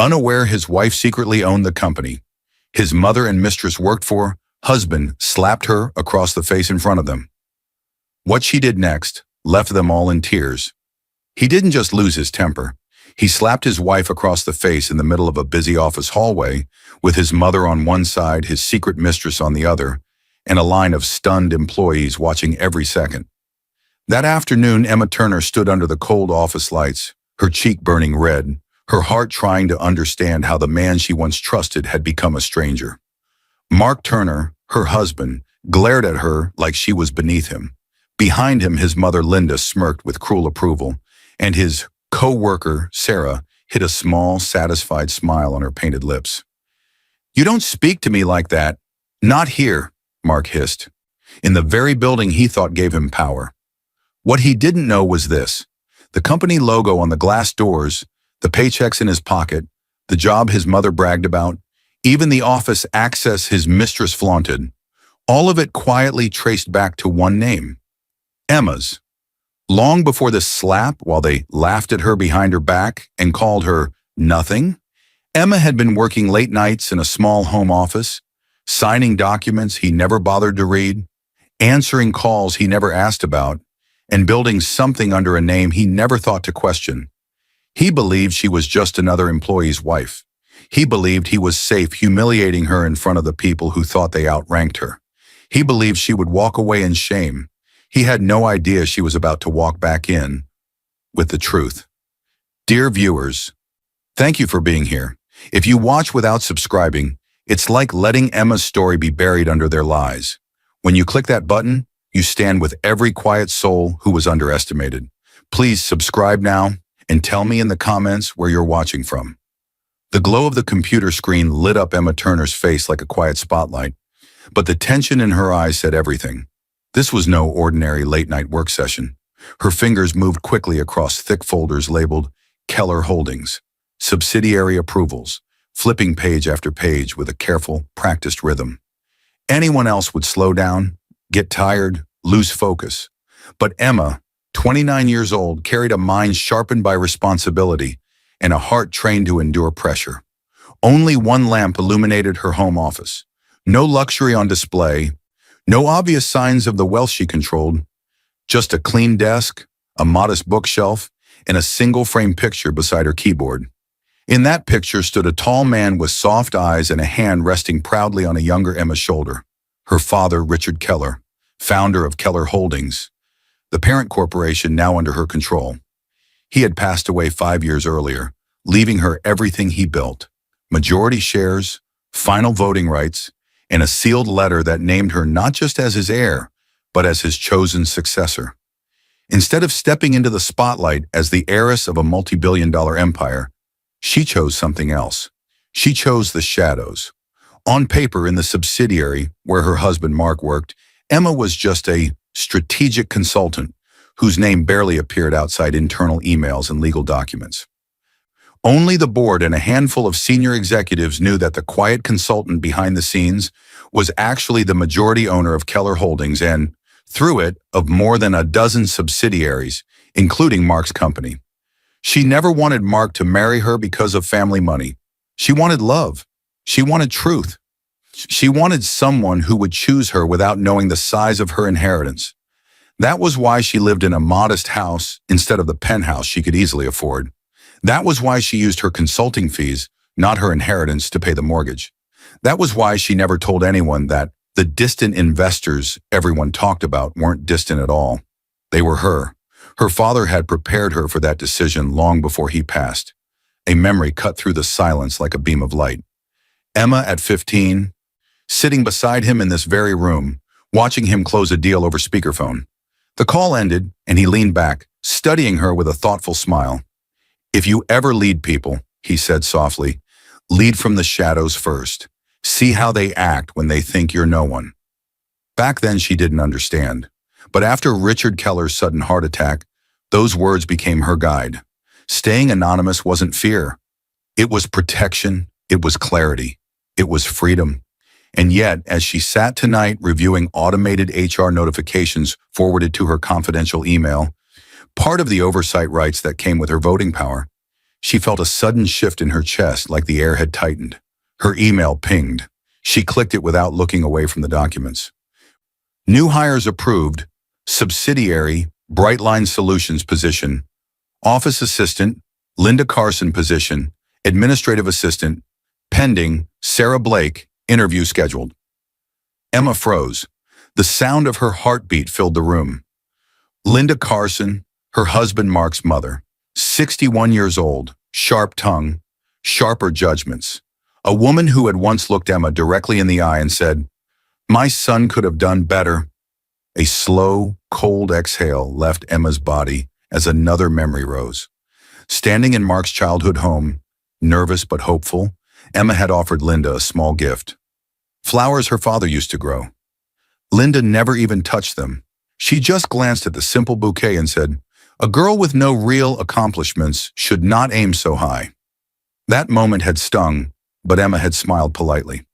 Unaware his wife secretly owned the company his mother and mistress worked for, husband slapped her across the face in front of them. What she did next left them all in tears. He didn't just lose his temper. He slapped his wife across the face in the middle of a busy office hallway, with his mother on one side, his secret mistress on the other, and a line of stunned employees watching every second. That afternoon, Emma Turner stood under the cold office lights, her cheek burning red, her heart trying to understand how the man she once trusted had become a stranger. Mark Turner, her husband, glared at her like she was beneath him. Behind him, his mother Linda smirked with cruel approval, and his co-worker, Sarah, hid a small, satisfied smile on her painted lips. "You don't speak to me like that. Not here," Mark hissed, in the very building he thought gave him power. What he didn't know was this: the company logo on the glass doors, the paychecks in his pocket, the job his mother bragged about, even the office access his mistress flaunted, all of it quietly traced back to one name: Emma's. Long before the slap, while they laughed at her behind her back and called her nothing, Emma had been working late nights in a small home office, signing documents he never bothered to read, answering calls he never asked about, and building something under a name he never thought to question. He believed she was just another employee's wife. He believed he was safe humiliating her in front of the people who thought they outranked her. He believed she would walk away in shame. He had no idea she was about to walk back in with the truth. Dear viewers, thank you for being here. If you watch without subscribing, it's like letting Emma's story be buried under their lies. When you click that button, you stand with every quiet soul who was underestimated. Please subscribe now and tell me in the comments where you're watching from. The glow of the computer screen lit up Emma Turner's face like a quiet spotlight, but the tension in her eyes said everything. This was no ordinary late-night work session. Her fingers moved quickly across thick folders labeled Keller Holdings, subsidiary approvals, flipping page after page with a careful, practiced rhythm. Anyone else would slow down, get tired, lose focus. But Emma, 29 years old, carried a mind sharpened by responsibility and a heart trained to endure pressure. Only one lamp illuminated her home office. No luxury on display, no obvious signs of the wealth she controlled, just a clean desk, a modest bookshelf, and a single-frame picture beside her keyboard. In that picture stood a tall man with soft eyes and a hand resting proudly on a younger Emma's shoulder. Her father, Richard Keller, founder of Keller Holdings, the parent corporation now under her control. He had passed away 5 years earlier, leaving her everything he built: majority shares, final voting rights, and a sealed letter that named her not just as his heir, but as his chosen successor. Instead of stepping into the spotlight as the heiress of a multi-billion-dollar empire, she chose something else. She chose the shadows. On paper, in the subsidiary where her husband Mark worked, Emma was just a strategic consultant whose name barely appeared outside internal emails and legal documents. Only the board and a handful of senior executives knew that the quiet consultant behind the scenes was actually the majority owner of Keller Holdings and, through it, of more than a dozen subsidiaries, including Mark's company. She never wanted Mark to marry her because of family money. She wanted love. She wanted truth. She wanted someone who would choose her without knowing the size of her inheritance. That was why she lived in a modest house instead of the penthouse she could easily afford. That was why she used her consulting fees, not her inheritance, to pay the mortgage. That was why she never told anyone that the distant investors everyone talked about weren't distant at all. They were her. Her father had prepared her for that decision long before he passed. A memory cut through the silence like a beam of light. Emma, at 15, sitting beside him in this very room, watching him close a deal over speakerphone. The call ended, and he leaned back, studying her with a thoughtful smile. "If you ever lead people," he said softly, "lead from the shadows first. See how they act when they think you're no one." Back then she didn't understand. But after Richard Keller's sudden heart attack, those words became her guide. Staying anonymous wasn't fear. It was protection. It was clarity. It was freedom. And yet, as she sat tonight reviewing automated HR notifications forwarded to her confidential email, part of the oversight rights that came with her voting power, She felt a sudden shift in her chest, like the air had tightened. Her email pinged. She clicked it without looking away from the documents. New hires approved. Subsidiary, Brightline Solutions position. Office assistant, Linda Carson position. Administrative assistant, pending, Sarah Blake, interview scheduled. Emma froze. The sound of her heartbeat filled the room. Linda Carson, her husband Mark's mother, 61 years old, sharp tongue, sharper judgments. A woman who had once looked Emma directly in the eye and said, "My son could have done better." A slow, cold exhale left Emma's body as another memory rose. Standing in Mark's childhood home, nervous but hopeful, Emma had offered Linda a small gift. Flowers her father used to grow. Linda never even touched them. She just glanced at the simple bouquet and said, "A girl with no real accomplishments should not aim so high." That moment had stung, but Emma had smiled politely.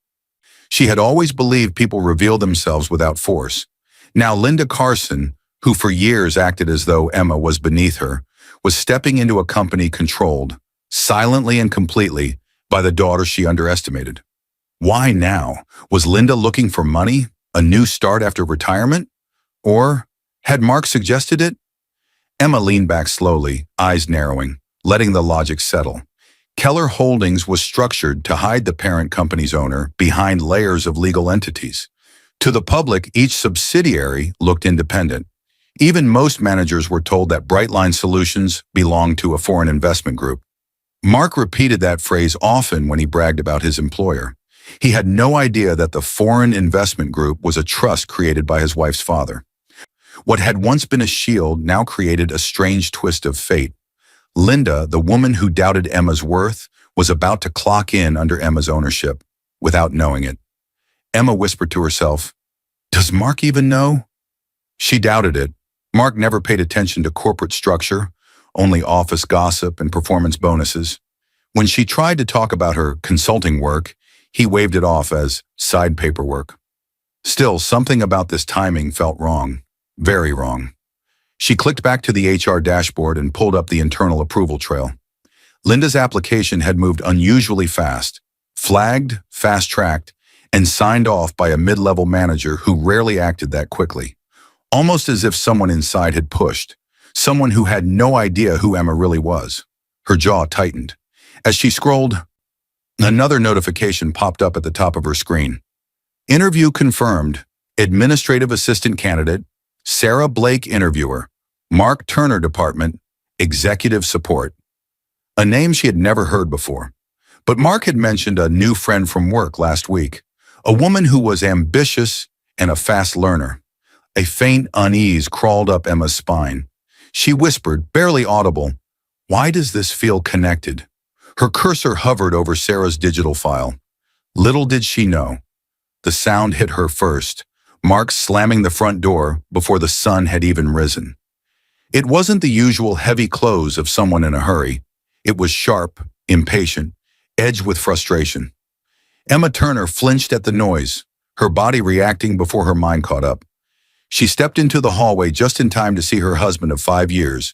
She had always believed people reveal themselves without force. Now Linda Carson, who for years acted as though Emma was beneath her, was stepping into a company controlled, silently and completely, by the daughter she underestimated. Why now? Was Linda looking for money? A new start after retirement? Or had Mark suggested it? Emma leaned back slowly, eyes narrowing, letting the logic settle. Keller Holdings was structured to hide the parent company's owner behind layers of legal entities. To the public, each subsidiary looked independent. Even most managers were told that Brightline Solutions belonged to a foreign investment group. Mark repeated that phrase often when he bragged about his employer. He had no idea that the foreign investment group was a trust created by his wife's father. What had once been a shield now created a strange twist of fate. Linda, the woman who doubted Emma's worth, was about to clock in under Emma's ownership, without knowing it. Emma whispered to herself, "Does Mark even know?" She doubted it. Mark never paid attention to corporate structure, only office gossip and performance bonuses. When she tried to talk about her consulting work, he waved it off as side paperwork. Still, something about this timing felt wrong, very wrong. She clicked back to the HR dashboard and pulled up the internal approval trail. Linda's application had moved unusually fast, flagged, fast-tracked, and signed off by a mid-level manager who rarely acted that quickly. Almost as if someone inside had pushed, someone who had no idea who Emma really was. Her jaw tightened. As she scrolled, another notification popped up at the top of her screen. Interview confirmed. Administrative assistant candidate, Sarah Blake interviewer, Mark Turner department, executive support. A name she had never heard before. But Mark had mentioned a new friend from work last week, a woman who was ambitious and a fast learner. A faint unease crawled up Emma's spine. She whispered, barely audible, "Why does this feel connected?" Her cursor hovered over Sarah's digital file. Little did she know. The sound hit her first, Mark slamming the front door before the sun had even risen. It wasn't the usual heavy close of someone in a hurry. It was sharp, impatient, edged with frustration. Emma Turner flinched at the noise, her body reacting before her mind caught up. She stepped into the hallway just in time to see her husband of 5 years,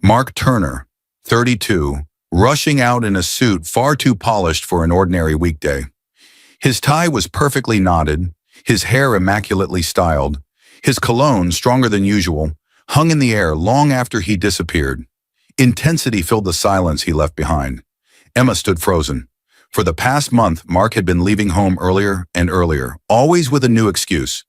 Mark Turner, 32, rushing out in a suit far too polished for an ordinary weekday. His tie was perfectly knotted, his hair immaculately styled, his cologne, stronger than usual, hung in the air long after he disappeared. Intensity filled the silence he left behind. Emma stood frozen. For the past month, Mark had been leaving home earlier and earlier, always with a new excuse.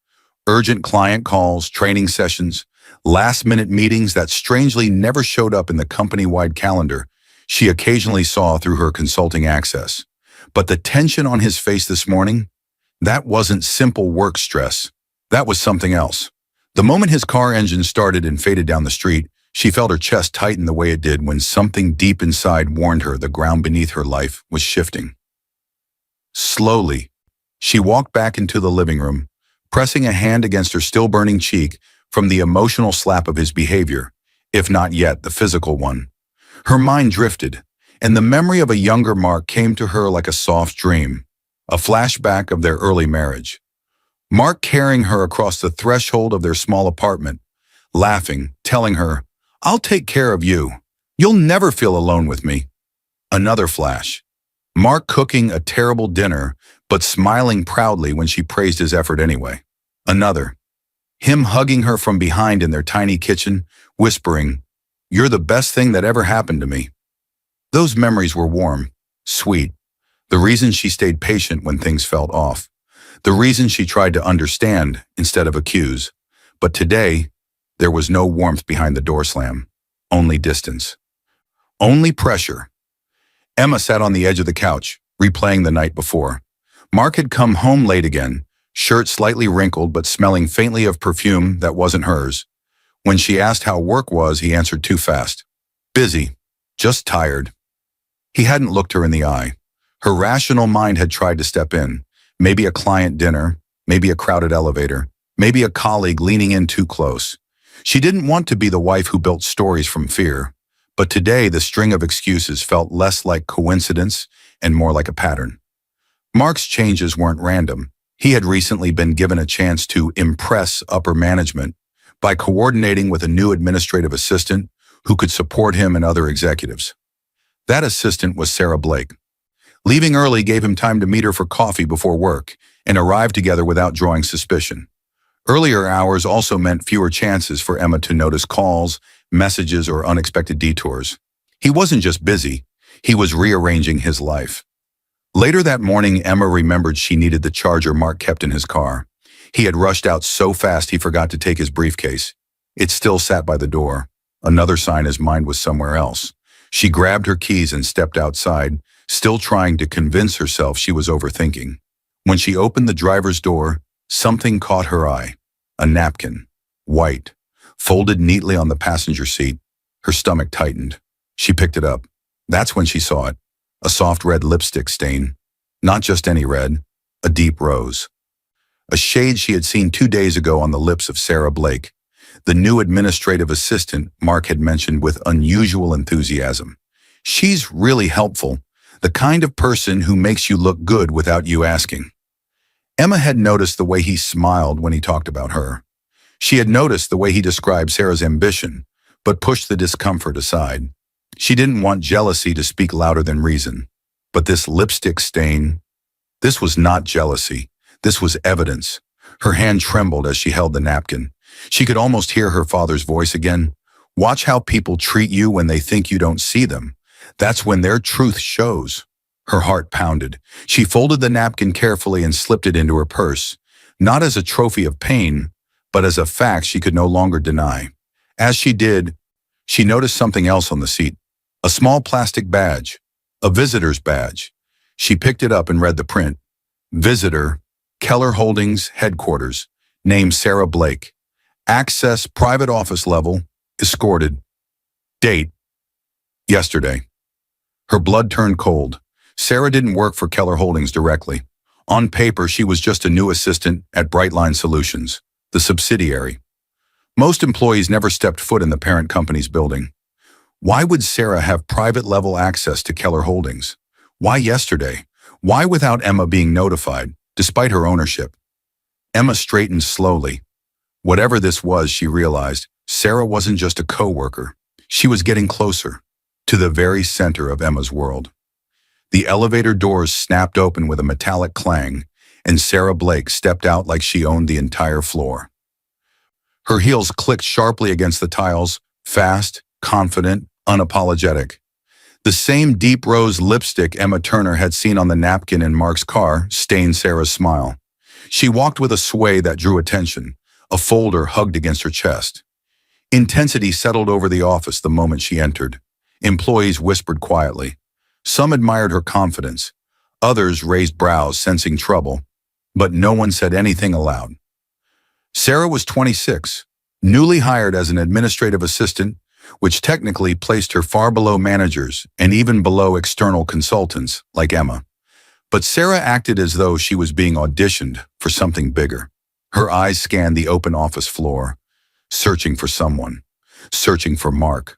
Urgent client calls, training sessions, last-minute meetings that strangely never showed up in the company-wide calendar she occasionally saw through her consulting access. But the tension on his face this morning, that wasn't simple work stress. That was something else. The moment his car engine started and faded down the street, she felt her chest tighten the way it did when something deep inside warned her the ground beneath her life was shifting. Slowly, she walked back into the living room, pressing a hand against her still-burning cheek from the emotional slap of his behavior, if not yet the physical one. Her mind drifted, and the memory of a younger Mark came to her like a soft dream, a flashback of their early marriage. Mark carrying her across the threshold of their small apartment, laughing, telling her, "I'll take care of you. You'll never feel alone with me." Another flash. Mark cooking a terrible dinner, but smiling proudly when she praised his effort anyway. Another. Him hugging her from behind in their tiny kitchen, whispering, "You're the best thing that ever happened to me." Those memories were warm, sweet. The reason she stayed patient when things felt off. The reason she tried to understand instead of accuse. But today, there was no warmth behind the door slam. Only distance. Only pressure. Emma sat on the edge of the couch, replaying the night before. Mark had come home late again, shirt slightly wrinkled but smelling faintly of perfume that wasn't hers. When she asked how work was, he answered too fast. Busy. Just tired. He hadn't looked her in the eye. Her rational mind had tried to step in. Maybe a client dinner, maybe a crowded elevator, maybe a colleague leaning in too close. She didn't want to be the wife who built stories from fear. But today, the string of excuses felt less like coincidence and more like a pattern. Mark's changes weren't random. He had recently been given a chance to impress upper management by coordinating with a new administrative assistant who could support him and other executives. That assistant was Sarah Blake. Leaving early gave him time to meet her for coffee before work and arrive together without drawing suspicion. Earlier hours also meant fewer chances for Emma to notice calls, messages, or unexpected detours. He wasn't just busy, he was rearranging his life. Later that morning, Emma remembered she needed the charger Mark kept in his car. He had rushed out so fast he forgot to take his briefcase. It still sat by the door, another sign his mind was somewhere else. She grabbed her keys and stepped outside, still trying to convince herself she was overthinking. When she opened the driver's door, something caught her eye. A napkin. White. Folded neatly on the passenger seat. Her stomach tightened. She picked it up. That's when she saw it. A soft red lipstick stain. Not just any red. A deep rose. A shade she had seen 2 days ago on the lips of Sarah Blake, the new administrative assistant Mark had mentioned with unusual enthusiasm. She's really helpful. The kind of person who makes you look good without you asking. Emma had noticed the way he smiled when he talked about her. She had noticed the way he described Sarah's ambition, but pushed the discomfort aside. She didn't want jealousy to speak louder than reason. But this lipstick stain, this was not jealousy. This was evidence. Her hand trembled as she held the napkin. She could almost hear her father's voice again. Watch how people treat you when they think you don't see them. That's when their truth shows. Her heart pounded. She folded the napkin carefully and slipped it into her purse, not as a trophy of pain, but as a fact she could no longer deny. As she did, she noticed something else on the seat. A small plastic badge. A visitor's badge. She picked it up and read the print. Visitor, Keller Holdings, Headquarters. Name Sarah Blake. Access private office level. Escorted. Date. Yesterday. Her blood turned cold. Sarah didn't work for Keller Holdings directly. On paper, she was just a new assistant at Brightline Solutions, the subsidiary. Most employees never stepped foot in the parent company's building. Why would Sarah have private-level access to Keller Holdings? Why yesterday? Why without Emma being notified, despite her ownership? Emma straightened slowly. Whatever this was, she realized, Sarah wasn't just a co-worker. She was getting closer, to the very center of Emma's world. The elevator doors snapped open with a metallic clang, and Sarah Blake stepped out like she owned the entire floor. Her heels clicked sharply against the tiles, fast, confident, unapologetic. The same deep rose lipstick Emma Turner had seen on the napkin in Mark's car stained Sarah's smile. She walked with a sway that drew attention, a folder hugged against her chest. Intensity settled over the office the moment she entered. Employees whispered quietly. Some admired her confidence. Others raised brows, sensing trouble. But no one said anything aloud. Sarah was 26, newly hired as an administrative assistant, which technically placed her far below managers and even below external consultants like Emma. But Sarah acted as though she was being auditioned for something bigger. Her eyes scanned the open office floor, searching for someone, searching for Mark.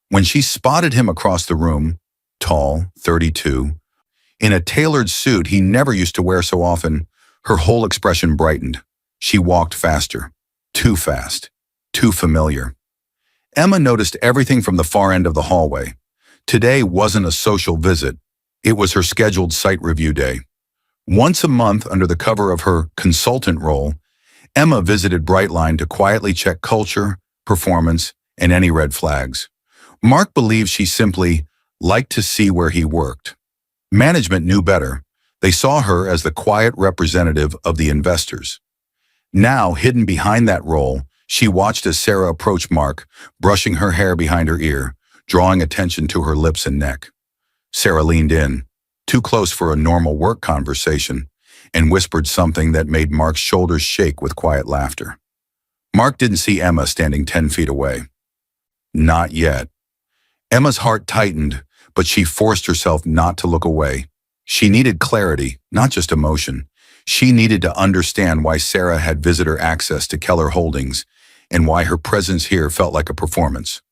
When she spotted him across the room, tall, 32, in a tailored suit he never used to wear so often, her whole expression brightened. She walked faster, too fast, too familiar. Emma noticed everything from the far end of the hallway. Today wasn't a social visit. It was her scheduled site review day. Once a month, under the cover of her consultant role, Emma visited Brightline to quietly check culture, performance, and any red flags. Mark believed she simply liked to see where he worked. Management knew better. They saw her as the quiet representative of the investors. Now, hidden behind that role, she watched as Sarah approached Mark, brushing her hair behind her ear, drawing attention to her lips and neck. Sarah leaned in, too close for a normal work conversation, and whispered something that made Mark's shoulders shake with quiet laughter. Mark didn't see Emma standing 10 feet away. Not yet. Emma's heart tightened, but she forced herself not to look away. She needed clarity, not just emotion. She needed to understand why Sarah had visitor access to Keller Holdings and why her presence here felt like a performance.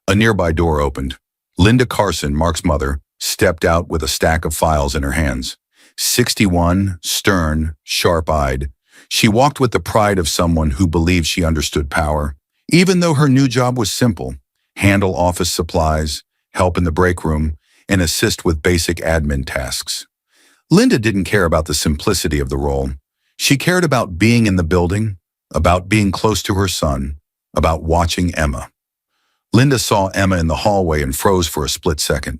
A nearby door opened. Linda Carson, Mark's mother, stepped out with a stack of files in her hands. 61, stern, sharp-eyed, she walked with the pride of someone who believed she understood power, even though her new job was simple: handle office supplies, help in the break room, and assist with basic admin tasks. Linda didn't care about the simplicity of the role. She cared about being in the building, about being close to her son, about watching Emma. Linda saw Emma in the hallway and froze for a split second.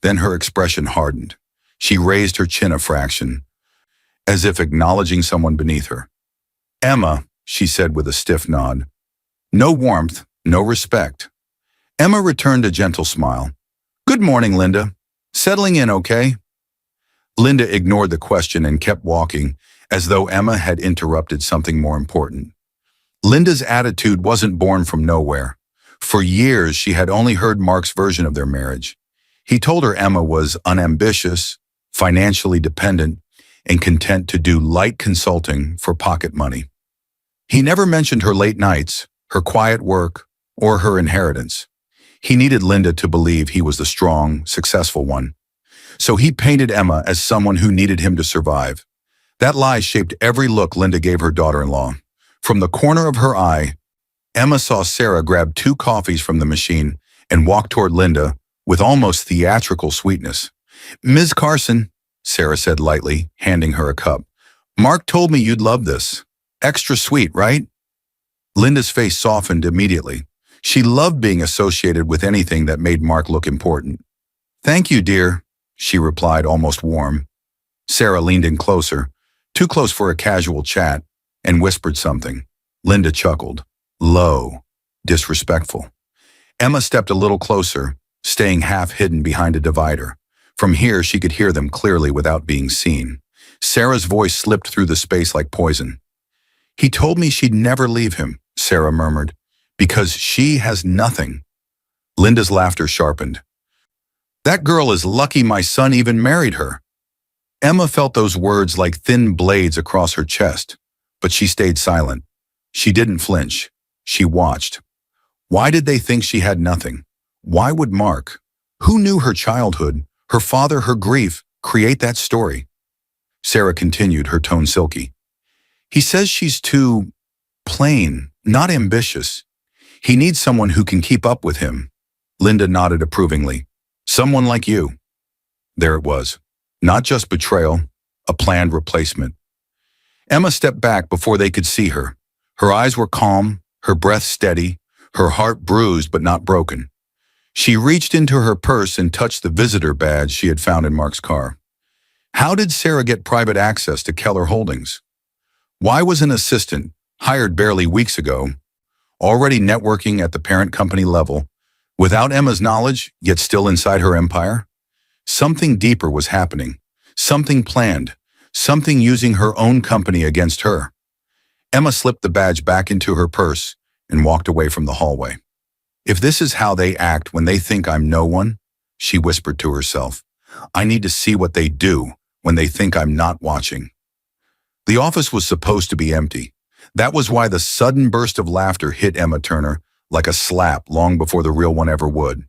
Then her expression hardened. She raised her chin a fraction, as if acknowledging someone beneath her. "Emma," she said with a stiff nod. No warmth, no respect. Emma returned a gentle smile. "Good morning, Linda. Settling in okay?" Linda ignored the question and kept walking, as though Emma had interrupted something more important. Linda's attitude wasn't born from nowhere. For years, she had only heard Mark's version of their marriage. He told her Emma was unambitious, financially dependent, and content to do light consulting for pocket money. He never mentioned her late nights, her quiet work, or her inheritance. He needed Linda to believe he was the strong, successful one. So he painted Emma as someone who needed him to survive. That lie shaped every look Linda gave her daughter-in-law. From the corner of her eye, Emma saw Sarah grab 2 coffees from the machine and walk toward Linda with almost theatrical sweetness. "Ms. Carson," Sarah said lightly, handing her a cup. "Mark told me you'd love this. Extra sweet, right?" Linda's face softened immediately. She loved being associated with anything that made Mark look important. "Thank you, dear," she replied, almost warm. Sarah leaned in closer, too close for a casual chat, and whispered something. Linda chuckled. Low, disrespectful. Emma stepped a little closer, staying half hidden behind a divider. From here, she could hear them clearly without being seen. Sarah's voice slipped through the space like poison. "He told me she'd never leave him," Sarah murmured, "because she has nothing." Linda's laughter sharpened. "That girl is lucky my son even married her." Emma felt those words like thin blades across her chest, but she stayed silent. She didn't flinch. She watched. Why did they think she had nothing? Why would Mark, who knew her childhood, her father, her grief, create that story? Sarah continued, her tone silky. "He says she's too plain, not ambitious. He needs someone who can keep up with him." Linda nodded approvingly. "Someone like you." There it was. Not just betrayal, a planned replacement. Emma stepped back before they could see her. Her eyes were calm, her breath steady, her heart bruised but not broken. She reached into her purse and touched the visitor badge she had found in Mark's car. How did Sarah get private access to Keller Holdings? Why was an assistant, hired barely weeks ago, already networking at the parent company level, without Emma's knowledge, yet still inside her empire? Something deeper was happening, something planned, something using her own company against her. Emma slipped the badge back into her purse and walked away from the hallway. "If this is how they act when they think I'm no one," she whispered to herself, "I need to see what they do when they think I'm not watching." The office was supposed to be empty. That was why the sudden burst of laughter hit Emma Turner like a slap long before the real one ever would.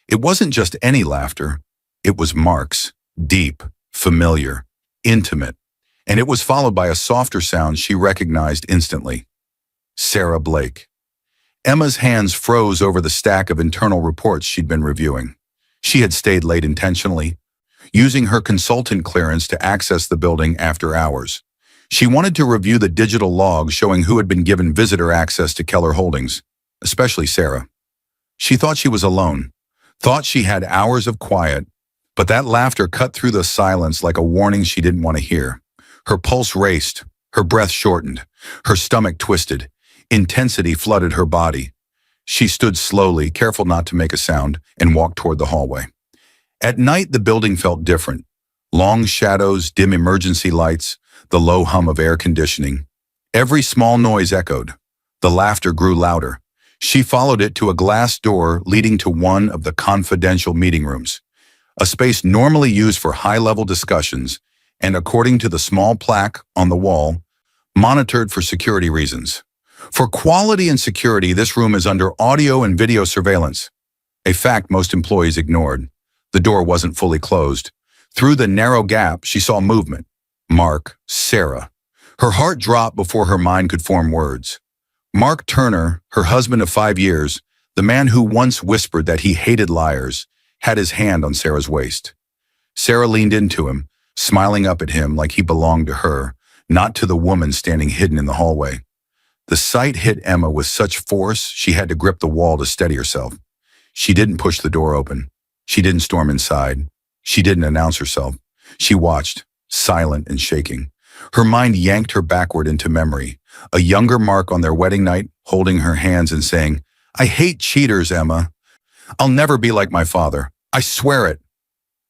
It wasn't just any laughter. It was Mark's, deep, familiar, intimate, and it was followed by a softer sound she recognized instantly. Sarah Blake. Emma's hands froze over the stack of internal reports she'd been reviewing. She had stayed late intentionally, using her consultant clearance to access the building after hours. She wanted to review the digital logs showing who had been given visitor access to Keller Holdings, especially Sarah. She thought she was alone, thought she had hours of quiet, but that laughter cut through the silence like a warning she didn't want to hear. Her pulse raced, her breath shortened, her stomach twisted. Intensity flooded her body. She stood slowly, careful not to make a sound, and walked toward the hallway. At night, the building felt different. Long shadows, dim emergency lights, the low hum of air conditioning. Every small noise echoed. The laughter grew louder. She followed it to a glass door leading to one of the confidential meeting rooms, a space normally used for high-level discussions and, according to the small plaque on the wall, monitored for security reasons. For quality and security, this room is under audio and video surveillance, a fact most employees ignored. The door wasn't fully closed. Through the narrow gap, she saw movement. Mark, Sarah. Her heart dropped before her mind could form words. Mark Turner, her husband of 5 years, the man who once whispered that he hated liars, had his hand on Sarah's waist. Sarah leaned into him, smiling up at him like he belonged to her, not to the woman standing hidden in the hallway. The sight hit Emma with such force she had to grip the wall to steady herself. She didn't push the door open. She didn't storm inside. She didn't announce herself. She watched, silent and shaking. Her mind yanked her backward into memory. A younger Mark on their wedding night, holding her hands and saying, "I hate cheaters, Emma. I'll never be like my father. I swear it."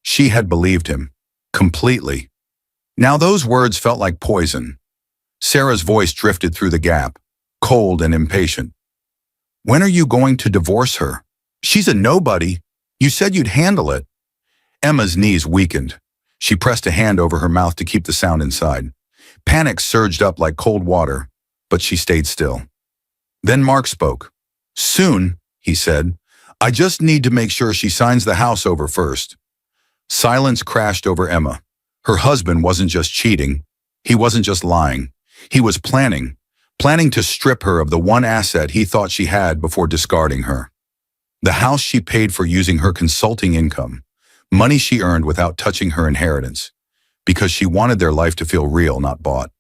She had believed him. Completely. Now those words felt like poison. Sarah's voice drifted through the gap, cold and impatient. "When are you going to divorce her? She's a nobody. You said you'd handle it." Emma's knees weakened. She pressed a hand over her mouth to keep the sound inside. Panic surged up like cold water, but she stayed still. Then Mark spoke. "Soon," he said. "I just need to make sure she signs the house over first." Silence crashed over Emma. Her husband wasn't just cheating. He wasn't just lying. He was planning to strip her of the one asset he thought she had before discarding her. The house she paid for using her consulting income, money she earned without touching her inheritance, because she wanted their life to feel real, not bought.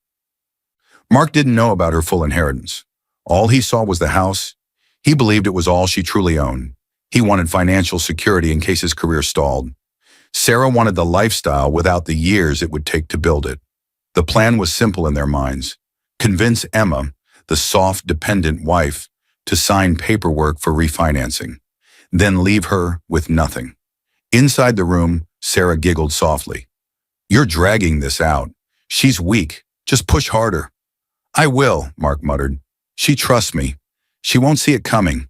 Mark didn't know about her full inheritance. All he saw was the house. He believed it was all she truly owned. He wanted financial security in case his career stalled. Sarah wanted the lifestyle without the years it would take to build it. The plan was simple in their minds. Convince Emma, the soft, dependent wife, to sign paperwork for refinancing, then leave her with nothing. Inside the room, Sarah giggled softly. "You're dragging this out. She's weak. Just push harder." "I will," Mark muttered. "She trusts me. She won't see it coming."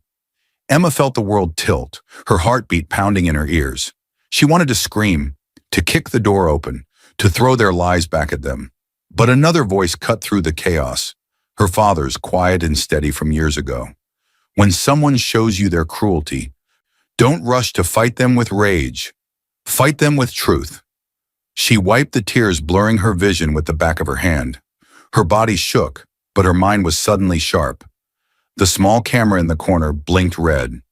Emma felt the world tilt, her heartbeat pounding in her ears. She wanted to scream, to kick the door open, to throw their lies back at them. But another voice cut through the chaos, her father's, quiet and steady from years ago. "When someone shows you their cruelty, don't rush to fight them with rage. Fight them with truth." She wiped the tears, blurring her vision with the back of her hand. Her body shook, but her mind was suddenly sharp. The small camera in the corner blinked red.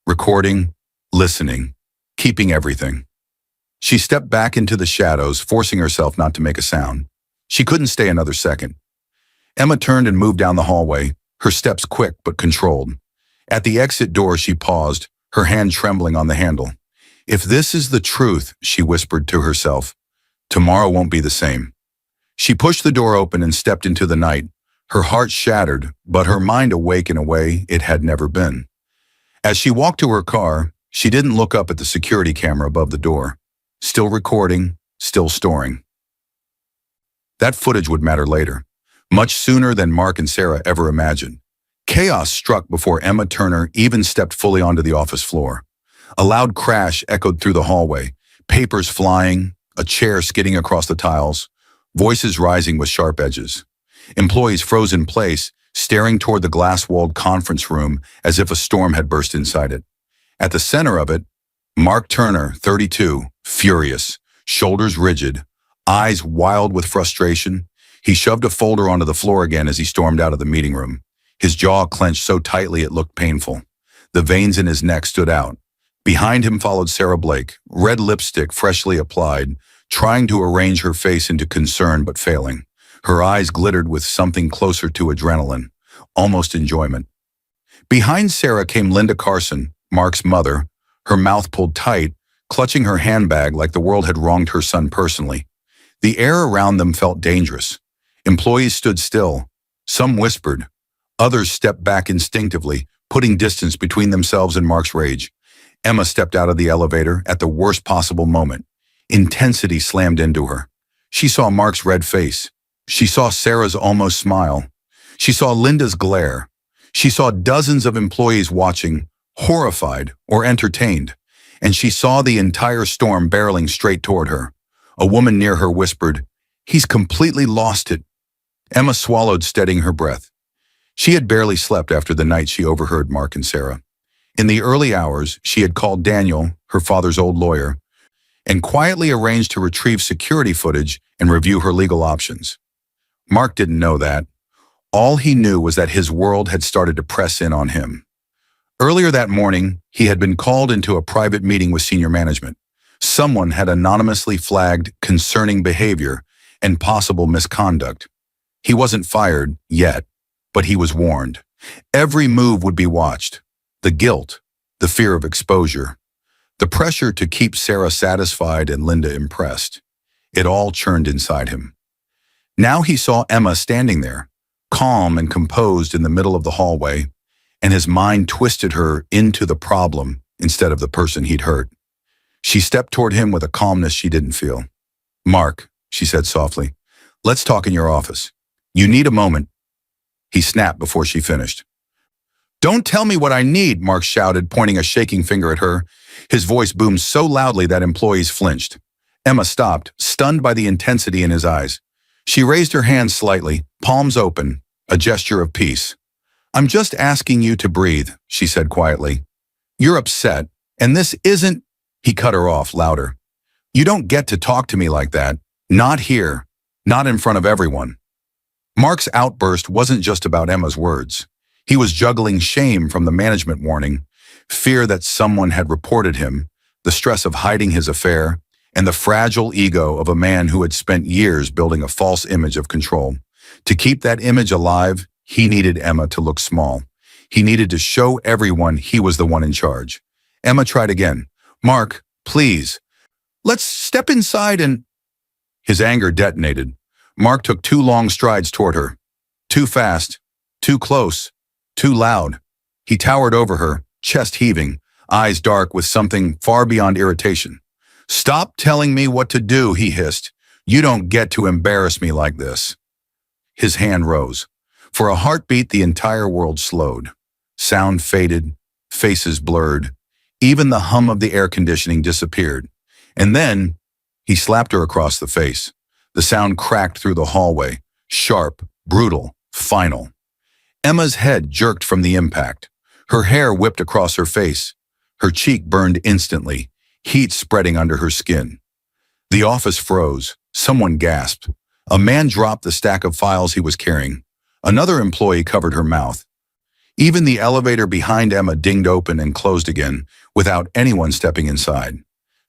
Recording, listening, keeping everything. She stepped back into the shadows, forcing herself not to make a sound. She couldn't stay another second. Emma turned and moved down the hallway, her steps quick but controlled. At the exit door, she paused, her hand trembling on the handle. "If this is the truth," she whispered to herself, "tomorrow won't be the same." She pushed the door open and stepped into the night, her heart shattered, but her mind awake in a way it had never been. As she walked to her car, she didn't look up at the security camera above the door. Still recording, still storing. That footage would matter later, much sooner than Mark and Sarah ever imagined. Chaos struck before Emma Turner even stepped fully onto the office floor. A loud crash echoed through the hallway, papers flying, a chair skidding across the tiles, voices rising with sharp edges. Employees froze in place, staring toward the glass-walled conference room as if a storm had burst inside it. At the center of it, Mark Turner, 32, furious, shoulders rigid, eyes wild with frustration. He shoved a folder onto the floor again as he stormed out of the meeting room. His jaw clenched so tightly it looked painful. The veins in his neck stood out. Behind him followed Sarah Blake, red lipstick freshly applied, trying to arrange her face into concern but failing. Her eyes glittered with something closer to adrenaline, almost enjoyment. Behind Sarah came Linda Carson, Mark's mother, her mouth pulled tight, clutching her handbag like the world had wronged her son personally. The air around them felt dangerous. Employees stood still. Some whispered. Others stepped back instinctively, putting distance between themselves and Mark's rage. Emma stepped out of the elevator at the worst possible moment. Intensity slammed into her. She saw Mark's red face. She saw Sarah's almost smile. She saw Linda's glare. She saw dozens of employees watching, horrified or entertained, and she saw the entire storm barreling straight toward her. A woman near her whispered, "He's completely lost it." Emma swallowed, steadying her breath. She had barely slept after the night she overheard Mark and Sarah. In the early hours, she had called Daniel, her father's old lawyer, and quietly arranged to retrieve security footage and review her legal options. Mark didn't know that. All he knew was that his world had started to press in on him. Earlier that morning, he had been called into a private meeting with senior management. Someone had anonymously flagged concerning behavior and possible misconduct. He wasn't fired yet, but he was warned. Every move would be watched. The guilt, the fear of exposure, the pressure to keep Sarah satisfied and Linda impressed. It all churned inside him. Now he saw Emma standing there, calm and composed in the middle of the hallway, and his mind twisted her into the problem instead of the person he'd hurt. She stepped toward him with a calmness she didn't feel. "Mark," she said softly, "let's talk in your office. You need a moment." He snapped before she finished. "Don't tell me what I need," Mark shouted, pointing a shaking finger at her. His voice boomed so loudly that employees flinched. Emma stopped, stunned by the intensity in his eyes. She raised her hands slightly, palms open, a gesture of peace. "I'm just asking you to breathe," she said quietly. "You're upset, and this isn't—" He cut her off louder. "You don't get to talk to me like that. Not here. Not in front of everyone." Mark's outburst wasn't just about Emma's words. He was juggling shame from the management warning, fear that someone had reported him, the stress of hiding his affair, and the fragile ego of a man who had spent years building a false image of control. To keep that image alive, he needed Emma to look small. He needed to show everyone he was the one in charge. Emma tried again. "Mark, please. Let's step inside and—" His anger detonated. Mark took 2 long strides toward her. Too fast, too close, too loud. He towered over her, chest heaving, eyes dark with something far beyond irritation. "Stop telling me what to do," he hissed. "You don't get to embarrass me like this." His hand rose. For a heartbeat, the entire world slowed. Sound faded, faces blurred. Even the hum of the air conditioning disappeared. And then, he slapped her across the face. The sound cracked through the hallway, sharp, brutal, final. Emma's head jerked from the impact. Her hair whipped across her face. Her cheek burned instantly, heat spreading under her skin. The office froze. Someone gasped. A man dropped the stack of files he was carrying. Another employee covered her mouth. Even the elevator behind Emma dinged open and closed again, without anyone stepping inside.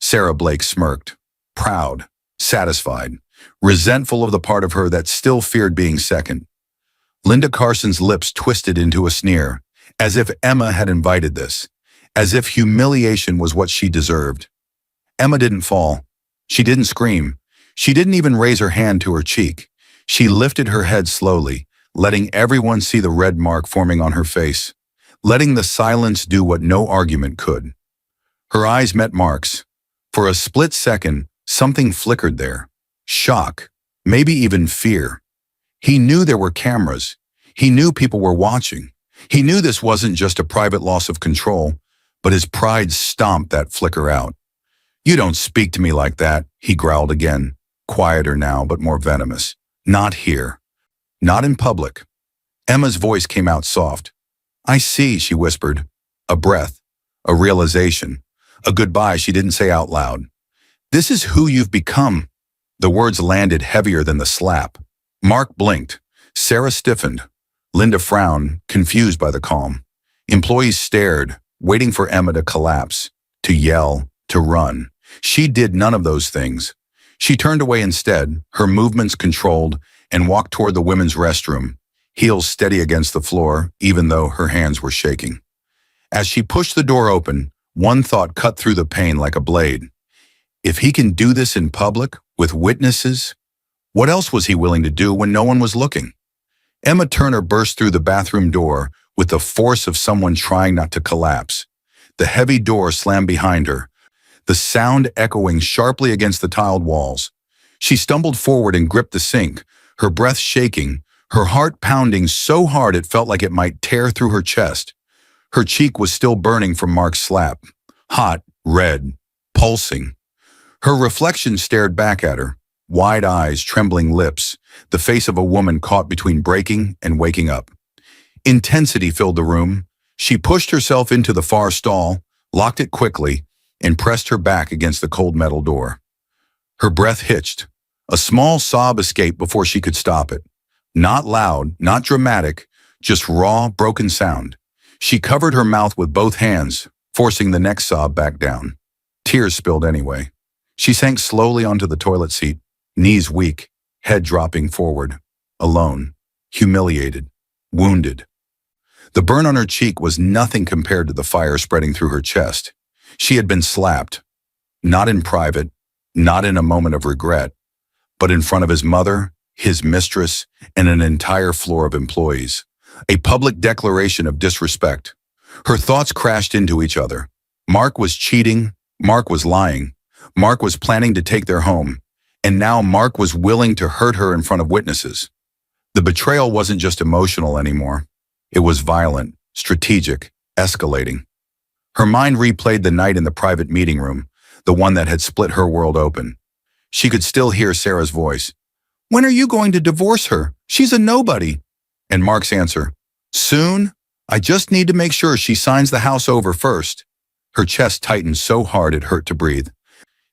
Sarah Blake smirked, proud, satisfied, resentful of the part of her that still feared being second. Linda Carson's lips twisted into a sneer, as if Emma had invited this, as if humiliation was what she deserved. Emma didn't fall. She didn't scream. She didn't even raise her hand to her cheek. She lifted her head slowly, letting everyone see the red mark forming on her face, letting the silence do what no argument could. Her eyes met Mark's. For a split second, something flickered there. Shock, maybe even fear. He knew there were cameras. He knew people were watching. He knew this wasn't just a private loss of control, but his pride stomped that flicker out. "You don't speak to me like that," he growled again, quieter now but more venomous. "Not here. Not in public." Emma's voice came out soft. "I see," she whispered. A breath, a realization, a goodbye she didn't say out loud. "This is who you've become." The words landed heavier than the slap. Mark blinked. Sarah stiffened. Linda frowned, confused by the calm. Employees stared, waiting for Emma to collapse, to yell, to run. She did none of those things. She turned away instead, her movements controlled, and walked toward the women's restroom, heels steady against the floor, even though her hands were shaking. As she pushed the door open, one thought cut through the pain like a blade. If he can do this in public, with witnesses, what else was he willing to do when no one was looking? Emma Turner burst through the bathroom door with the force of someone trying not to collapse. The heavy door slammed behind her, the sound echoing sharply against the tiled walls. She stumbled forward and gripped the sink, her breath shaking, her heart pounding so hard it felt like it might tear through her chest. Her cheek was still burning from Mark's slap, hot, red, pulsing. Her reflection stared back at her, wide eyes, trembling lips, the face of a woman caught between breaking and waking up. Intensity filled the room. She pushed herself into the far stall, locked it quickly, and pressed her back against the cold metal door. Her breath hitched. A small sob escaped before she could stop it. Not loud, not dramatic, just raw, broken sound. She covered her mouth with both hands, forcing the next sob back down. Tears spilled anyway. She sank slowly onto the toilet seat, knees weak, head dropping forward. Alone, humiliated, wounded. The burn on her cheek was nothing compared to the fire spreading through her chest. She had been slapped, not in private, not in a moment of regret, but in front of his mother, his mistress, and an entire floor of employees. A public declaration of disrespect. Her thoughts crashed into each other. Mark was cheating, Mark was lying, Mark was planning to take their home, and now Mark was willing to hurt her in front of witnesses. The betrayal wasn't just emotional anymore. It was violent, strategic, escalating. Her mind replayed the night in the private meeting room, the one that had split her world open. She could still hear Sarah's voice. "When are you going to divorce her? She's a nobody." And Mark's answer, "Soon. I just need to make sure she signs the house over first." Her chest tightened so hard it hurt to breathe.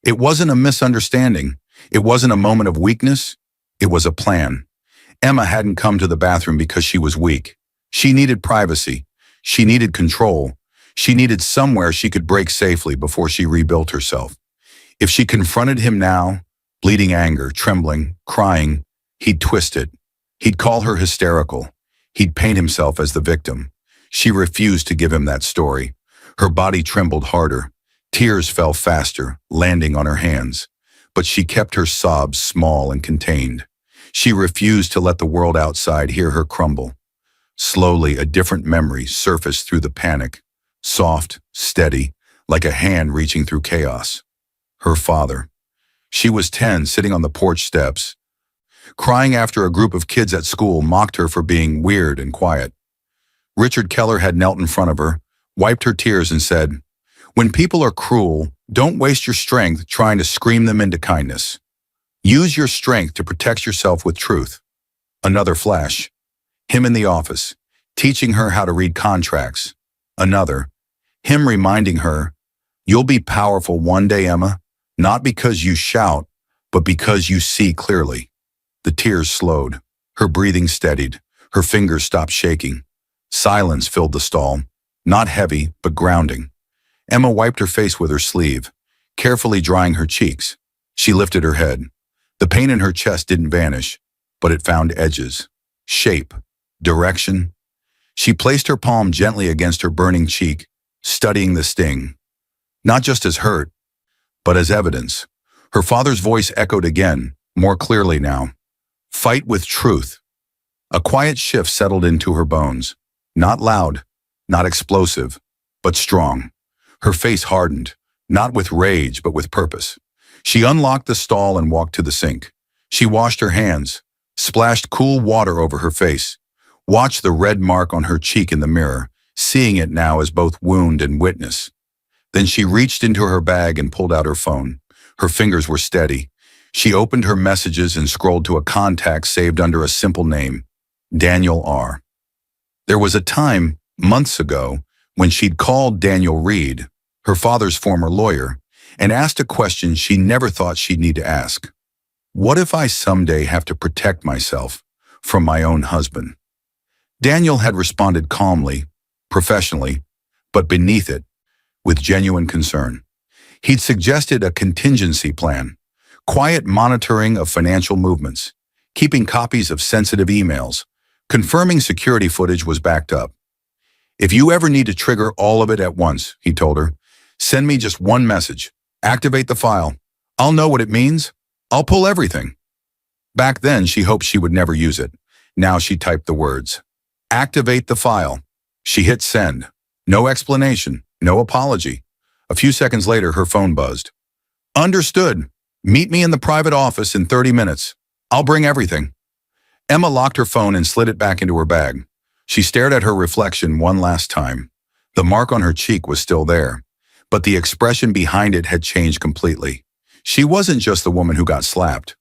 It wasn't a misunderstanding. It wasn't a moment of weakness. It was a plan. Emma hadn't come to the bathroom because she was weak. She needed privacy. She needed control. She needed somewhere she could break safely before she rebuilt herself. If she confronted him now, bleeding anger, trembling, crying, he'd twist it. He'd call her hysterical. He'd paint himself as the victim. She refused to give him that story. Her body trembled harder. Tears fell faster, landing on her hands. But she kept her sobs small and contained. She refused to let the world outside hear her crumble. Slowly, a different memory surfaced through the panic. Soft, steady, like a hand reaching through chaos. Her father. She was 10, sitting on the porch steps, crying after a group of kids at school mocked her for being weird and quiet. Richard Keller had knelt in front of her, wiped her tears and said, "When people are cruel, don't waste your strength trying to scream them into kindness. Use your strength to protect yourself with truth." Another flash. Him in the office, teaching her how to read contracts. Another. Him reminding her, "You'll be powerful one day, Emma, not because you shout, but because you see clearly." The tears slowed. Her breathing steadied. Her fingers stopped shaking. Silence filled the stall, not heavy, but grounding. Emma wiped her face with her sleeve, carefully drying her cheeks. She lifted her head. The pain in her chest didn't vanish, but it found edges, shape, direction. She placed her palm gently against her burning cheek, studying the sting. Not just as hurt, but as evidence. Her father's voice echoed again, more clearly now. "Fight with truth." A quiet shift settled into her bones. Not loud, not explosive, but strong. Her face hardened, not with rage, but with purpose. She unlocked the stall and walked to the sink. She washed her hands, splashed cool water over her face, watched the red mark on her cheek in the mirror, seeing it now as both wound and witness. Then she reached into her bag and pulled out her phone. Her fingers were steady. She opened her messages and scrolled to a contact saved under a simple name, Daniel R. There was a time, months ago, when she'd called Daniel Reed, her father's former lawyer, and asked a question she never thought she'd need to ask. What if I someday have to protect myself from my own husband? Daniel had responded calmly, professionally, but beneath it, with genuine concern. He'd suggested a contingency plan, quiet monitoring of financial movements, keeping copies of sensitive emails, confirming security footage was backed up. If you ever need to trigger all of it at once, he told her, send me just one message. Activate the file. I'll know what it means. I'll pull everything. Back then, she hoped she would never use it. Now she typed the words. Activate the file. She hit send. No explanation, no apology. A few seconds later, her phone buzzed. Understood. Meet me in the private office in 30 minutes. I'll bring everything. Emma locked her phone and slid it back into her bag. She stared at her reflection one last time. The mark on her cheek was still there, but the expression behind it had changed completely. She wasn't just the woman who got slapped.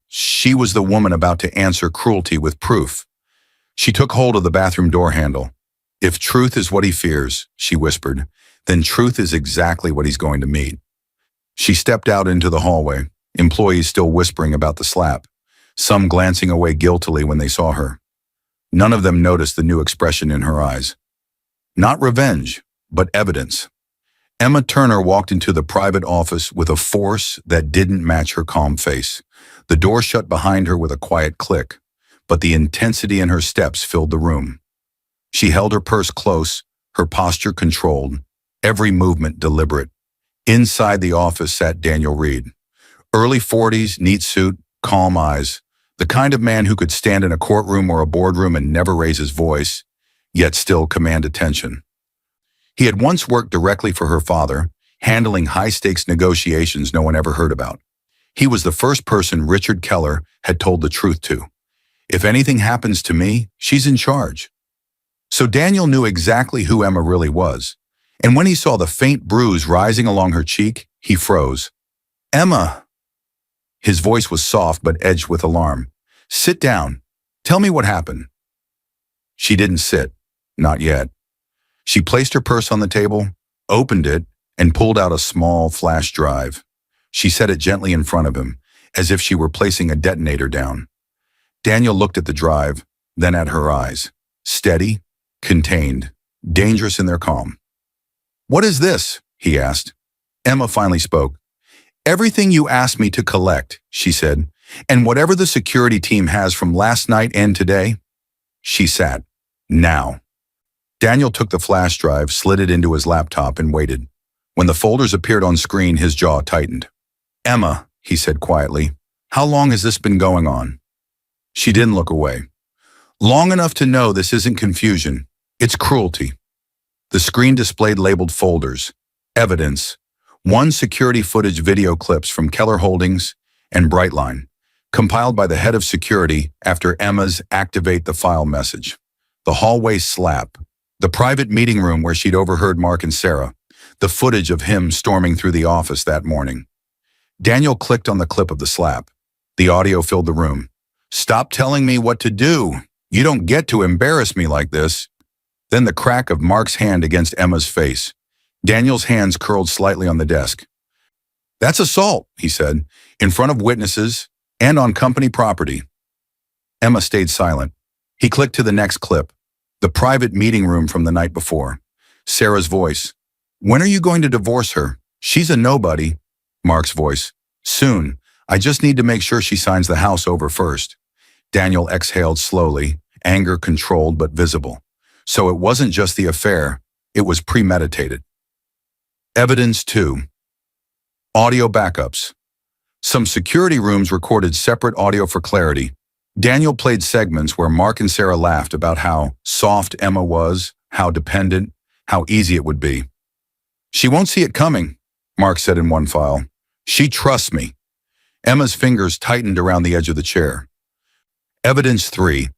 She was the woman about to answer cruelty with proof. She took hold of the bathroom door handle. If truth is what he fears, she whispered, then truth is exactly what he's going to meet. She stepped out into the hallway, employees still whispering about the slap, some glancing away guiltily when they saw her. None of them noticed the new expression in her eyes. Not revenge, but evidence. Emma Turner walked into the private office with a force that didn't match her calm face. The door shut behind her with a quiet click, but the intensity in her steps filled the room. She held her purse close, her posture controlled, every movement deliberate. Inside the office sat Daniel Reed. Early 40s, neat suit, calm eyes, the kind of man who could stand in a courtroom or a boardroom and never raise his voice, yet still command attention. He had once worked directly for her father, handling high-stakes negotiations no one ever heard about. He was the first person Richard Keller had told the truth to. If anything happens to me, she's in charge. So Daniel knew exactly who Emma really was, and when he saw the faint bruise rising along her cheek, he froze. Emma! His voice was soft but edged with alarm. Sit down. Tell me what happened. She didn't sit. Not yet. She placed her purse on the table, opened it, and pulled out a small flash drive. She set it gently in front of him, as if she were placing a detonator down. Daniel looked at the drive, then at her eyes. Steady, contained, dangerous in their calm. What is this? He asked. Emma finally spoke. Everything you asked me to collect, she said, and whatever the security team has from last night and today. She sat. Now. Daniel took the flash drive, slid it into his laptop, and waited. When the folders appeared on screen, his jaw tightened. Emma, he said quietly, how long has this been going on? She didn't look away. Long enough to know this isn't confusion. It's cruelty. The screen displayed labeled folders, evidence, one security footage video clips from Keller Holdings and Brightline, compiled by the head of security after Emma's activate the file message. The hallway slap, the private meeting room where she'd overheard Mark and Sarah, the footage of him storming through the office that morning. Daniel clicked on the clip of the slap. The audio filled the room. Stop telling me what to do. You don't get to embarrass me like this. Then the crack of Mark's hand against Emma's face. Daniel's hands curled slightly on the desk. That's assault, he said, in front of witnesses and on company property. Emma stayed silent. He clicked to the next clip, the private meeting room from the night before. Sarah's voice. When are you going to divorce her? She's a nobody. Mark's voice. Soon. I just need to make sure she signs the house over first. Daniel exhaled slowly, anger controlled but visible. So it wasn't just the affair, it was premeditated. Evidence 2. Audio backups. Some security rooms recorded separate audio for clarity. Daniel played segments where Mark and Sarah laughed about how soft Emma was, how dependent, how easy it would be. She won't see it coming, Mark said in one file. She trusts me. Emma's fingers tightened around the edge of the chair. Evidence 3.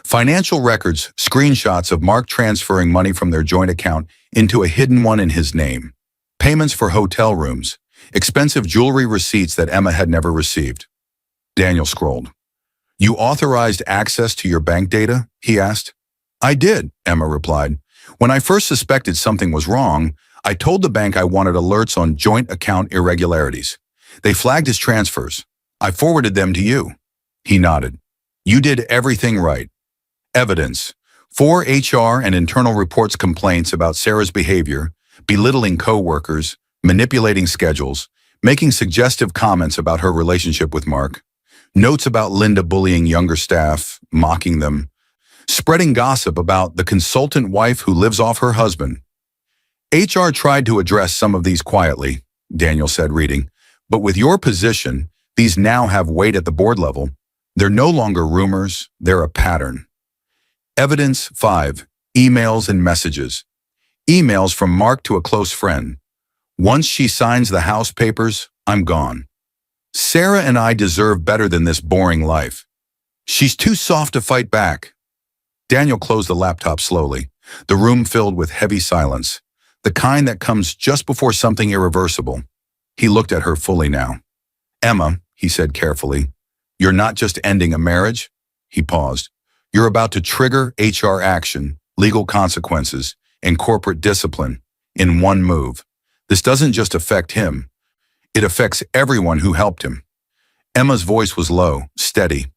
Financial records, screenshots of Mark transferring money from their joint account into a hidden one in his name. Payments for hotel rooms, expensive jewelry receipts that Emma had never received. Daniel scrolled. You authorized access to your bank data? He asked. I did, Emma replied. When I first suspected something was wrong, I told the bank I wanted alerts on joint account irregularities. They flagged his transfers. I forwarded them to you. He nodded. You did everything right. Evidence. 4 HR and internal reports complaints about Sarah's behavior, belittling coworkers, manipulating schedules, making suggestive comments about her relationship with Mark, notes about Linda bullying younger staff, mocking them, spreading gossip about the consultant wife who lives off her husband. HR tried to address some of these quietly, Daniel said, reading, but with your position, these now have weight at the board level. They're no longer rumors, they're a pattern. Evidence 5. Emails and messages. Emails from Mark to a close friend. Once she signs the house papers, I'm gone. Sarah and I deserve better than this boring life. She's too soft to fight back. Daniel closed the laptop slowly, the room filled with heavy silence, the kind that comes just before something irreversible. He looked at her fully now. Emma, he said carefully, you're not just ending a marriage. He paused. You're about to trigger HR action, legal consequences, and corporate discipline in one move. This doesn't just affect him. It affects everyone who helped him. Emma's voice was low, steady.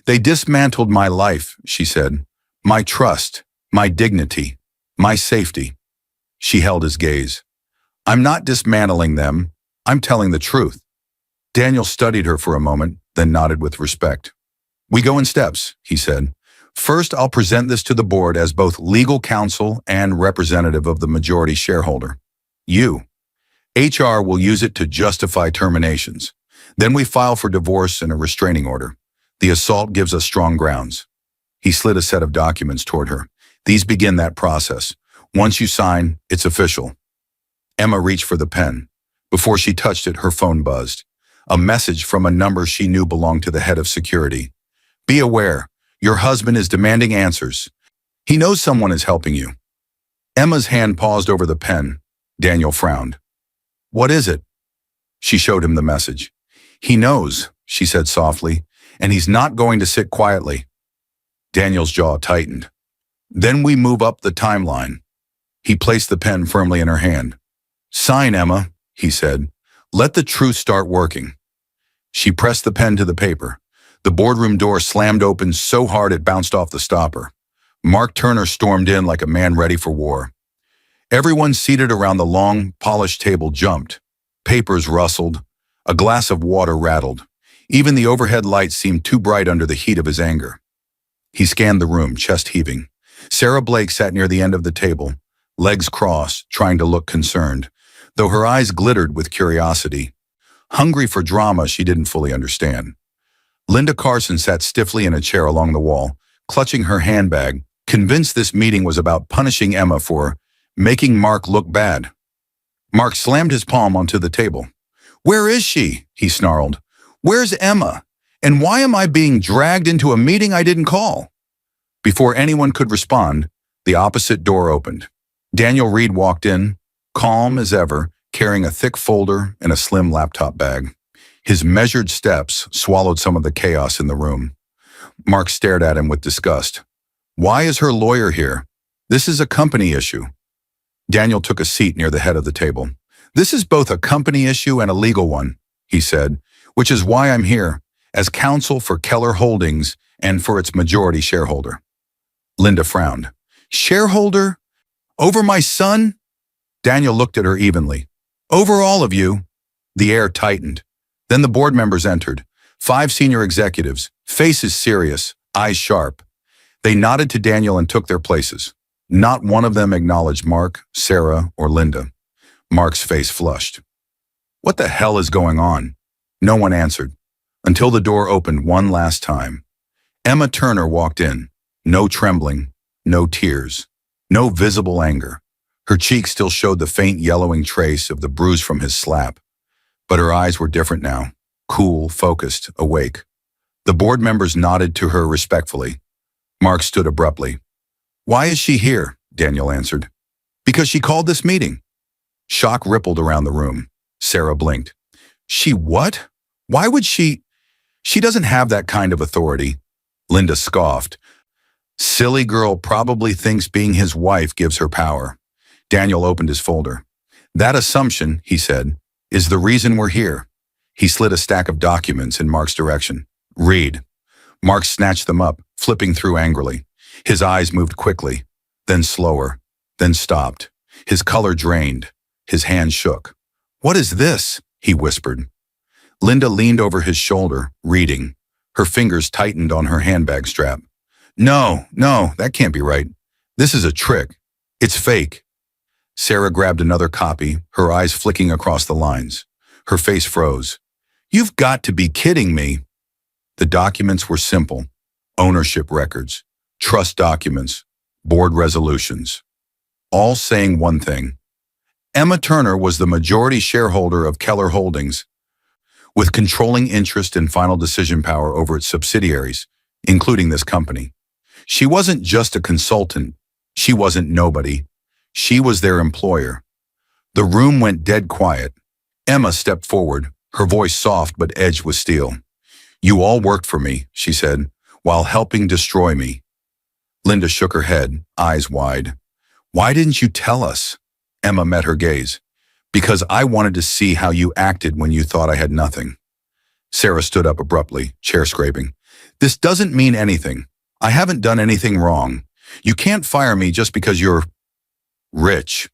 They dismantled my life, she said. My trust, my dignity, my safety. She held his gaze. I'm not dismantling them. I'm telling the truth. Daniel studied her for a moment, then nodded with respect. We go in steps, he said. First, I'll present this to the board as both legal counsel and representative of the majority shareholder. You. HR will use it to justify terminations. Then we file for divorce and a restraining order. The assault gives us strong grounds. He slid a set of documents toward her. These begin that process. Once you sign, it's official. Emma reached for the pen. Before she touched it, her phone buzzed. A message from a number she knew belonged to the head of security. Be aware, your husband is demanding answers. He knows someone is helping you. Emma's hand paused over the pen. Daniel frowned. What is it? She showed him the message. He knows, she said softly, and he's not going to sit quietly. Daniel's jaw tightened. Then we move up the timeline. He placed the pen firmly in her hand. Sign, Emma, he said. Let the truth start working. She pressed the pen to the paper. The boardroom door slammed open so hard it bounced off the stopper. Mark Turner stormed in like a man ready for war. Everyone seated around the long, polished table jumped. Papers rustled. A glass of water rattled. Even the overhead lights seemed too bright under the heat of his anger. He scanned the room, chest heaving. Sarah Blake sat near the end of the table, legs crossed, trying to look concerned, though her eyes glittered with curiosity. Hungry for drama she didn't fully understand. Linda Carson sat stiffly in a chair along the wall, clutching her handbag, convinced this meeting was about punishing Emma for making Mark look bad. Mark slammed his palm onto the table. Where is she? He snarled. Where's Emma? And why am I being dragged into a meeting I didn't call? Before anyone could respond, the opposite door opened. Daniel Reed walked in, calm as ever, carrying a thick folder and a slim laptop bag. His measured steps swallowed some of the chaos in the room. Mark stared at him with disgust. Why is her lawyer here? This is a company issue. Daniel took a seat near the head of the table. This is both a company issue and a legal one, he said, which is why I'm here, as counsel for Keller Holdings and for its majority shareholder. Linda frowned. Shareholder? Over my son? Daniel looked at her evenly. Over all of you. The air tightened. Then the board members entered. 5 senior executives, faces serious, eyes sharp. They nodded to Daniel and took their places. Not one of them acknowledged Mark, Sarah, or Linda. Mark's face flushed. What the hell is going on? No one answered, until the door opened one last time. Emma Turner walked in. No trembling, no tears, no visible anger. Her cheeks still showed the faint yellowing trace of the bruise from his slap. But her eyes were different now, cool, focused, awake. The board members nodded to her respectfully. Mark stood abruptly. Why is she here? Daniel answered. Because she called this meeting. Shock rippled around the room. Sarah blinked. She what? Why would she? She doesn't have that kind of authority. Linda scoffed. Silly girl probably thinks being his wife gives her power. Daniel opened his folder. That assumption, he said, is the reason we're here. He slid a stack of documents in Mark's direction. Read. Mark snatched them up, flipping through angrily. His eyes moved quickly, then slower, then stopped. His color drained. His hand shook. "What is this?" he whispered. Linda leaned over his shoulder, reading. Her fingers tightened on her handbag strap. No, that can't be right. This is a trick. It's fake." Sarah grabbed another copy, her eyes flicking across the lines. Her face froze. "You've got to be kidding me." The documents were simple. Ownership records, trust documents, board resolutions. All saying one thing. Emma Turner was the majority shareholder of Keller Holdings, with controlling interest and final decision power over its subsidiaries, including this company. She wasn't just a consultant. She wasn't nobody. She was their employer. The room went dead quiet. Emma stepped forward, her voice soft but edged with steel. "You all worked for me," she said, "while helping destroy me." Linda shook her head, eyes wide. "Why didn't you tell us?" Emma met her gaze. "Because I wanted to see how you acted when you thought I had nothing." Sarah stood up abruptly, chair scraping. "This doesn't mean anything. I haven't done anything wrong. You can't fire me just because you're rich."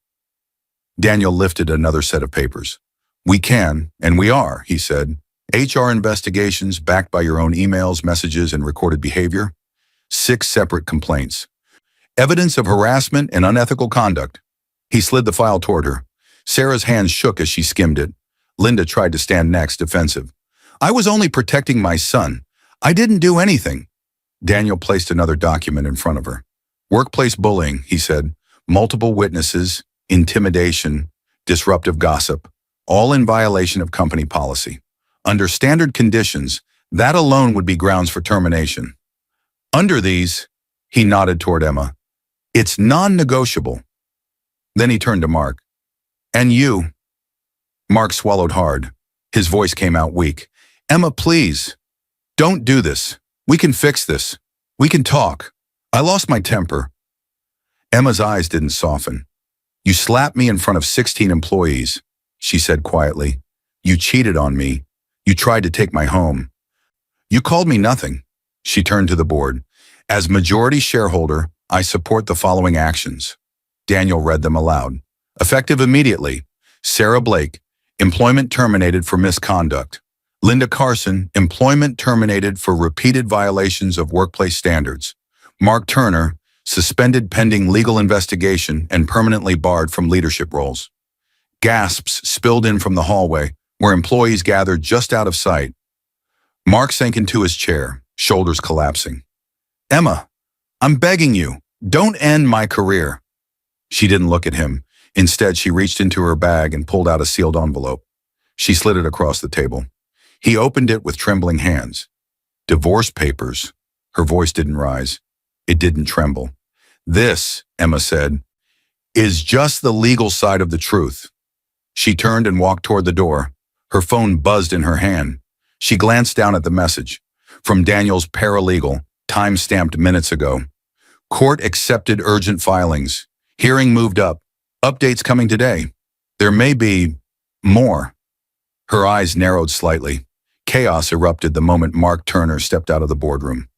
Daniel lifted another set of papers. "We can, and we are," he said. "HR investigations backed by your own emails, messages, and recorded behavior. 6 separate complaints. Evidence of harassment and unethical conduct." He slid the file toward her. Sarah's hands shook as she skimmed it. Linda tried to stand next, defensive. "I was only protecting my son. I didn't do anything." Daniel placed another document in front of her. "Workplace bullying," he said. "Multiple witnesses, intimidation, disruptive gossip, all in violation of company policy. Under standard conditions, that alone would be grounds for termination. Under these," he nodded toward Emma, "it's non-negotiable." Then he turned to Mark. "And you." Mark swallowed hard. His voice came out weak. "Emma, please. Don't do this. We can fix this. We can talk. I lost my temper." Emma's eyes didn't soften. "You slapped me in front of 16 employees," she said quietly. "You cheated on me. You tried to take my home. You called me nothing." She turned to the board. "As majority shareholder, I support the following actions." Daniel read them aloud. "Effective immediately. Sarah Blake, employment terminated for misconduct. Linda Carson, employment terminated for repeated violations of workplace standards. Mark Turner, suspended pending legal investigation and permanently barred from leadership roles." Gasps spilled in from the hallway, where employees gathered just out of sight. Mark sank into his chair, shoulders collapsing. "Emma, I'm begging you, don't end my career." She didn't look at him. Instead, she reached into her bag and pulled out a sealed envelope. She slid it across the table. He opened it with trembling hands. "Divorce papers." Her voice didn't rise. It didn't tremble. "This," Emma said, "is just the legal side of the truth." She turned and walked toward the door. Her phone buzzed in her hand. She glanced down at the message. From Daniel's paralegal, time-stamped minutes ago. "Court accepted urgent filings. Hearing moved up. Updates coming today. There may be more." Her eyes narrowed slightly. Chaos erupted the moment Mark Turner stepped out of the boardroom.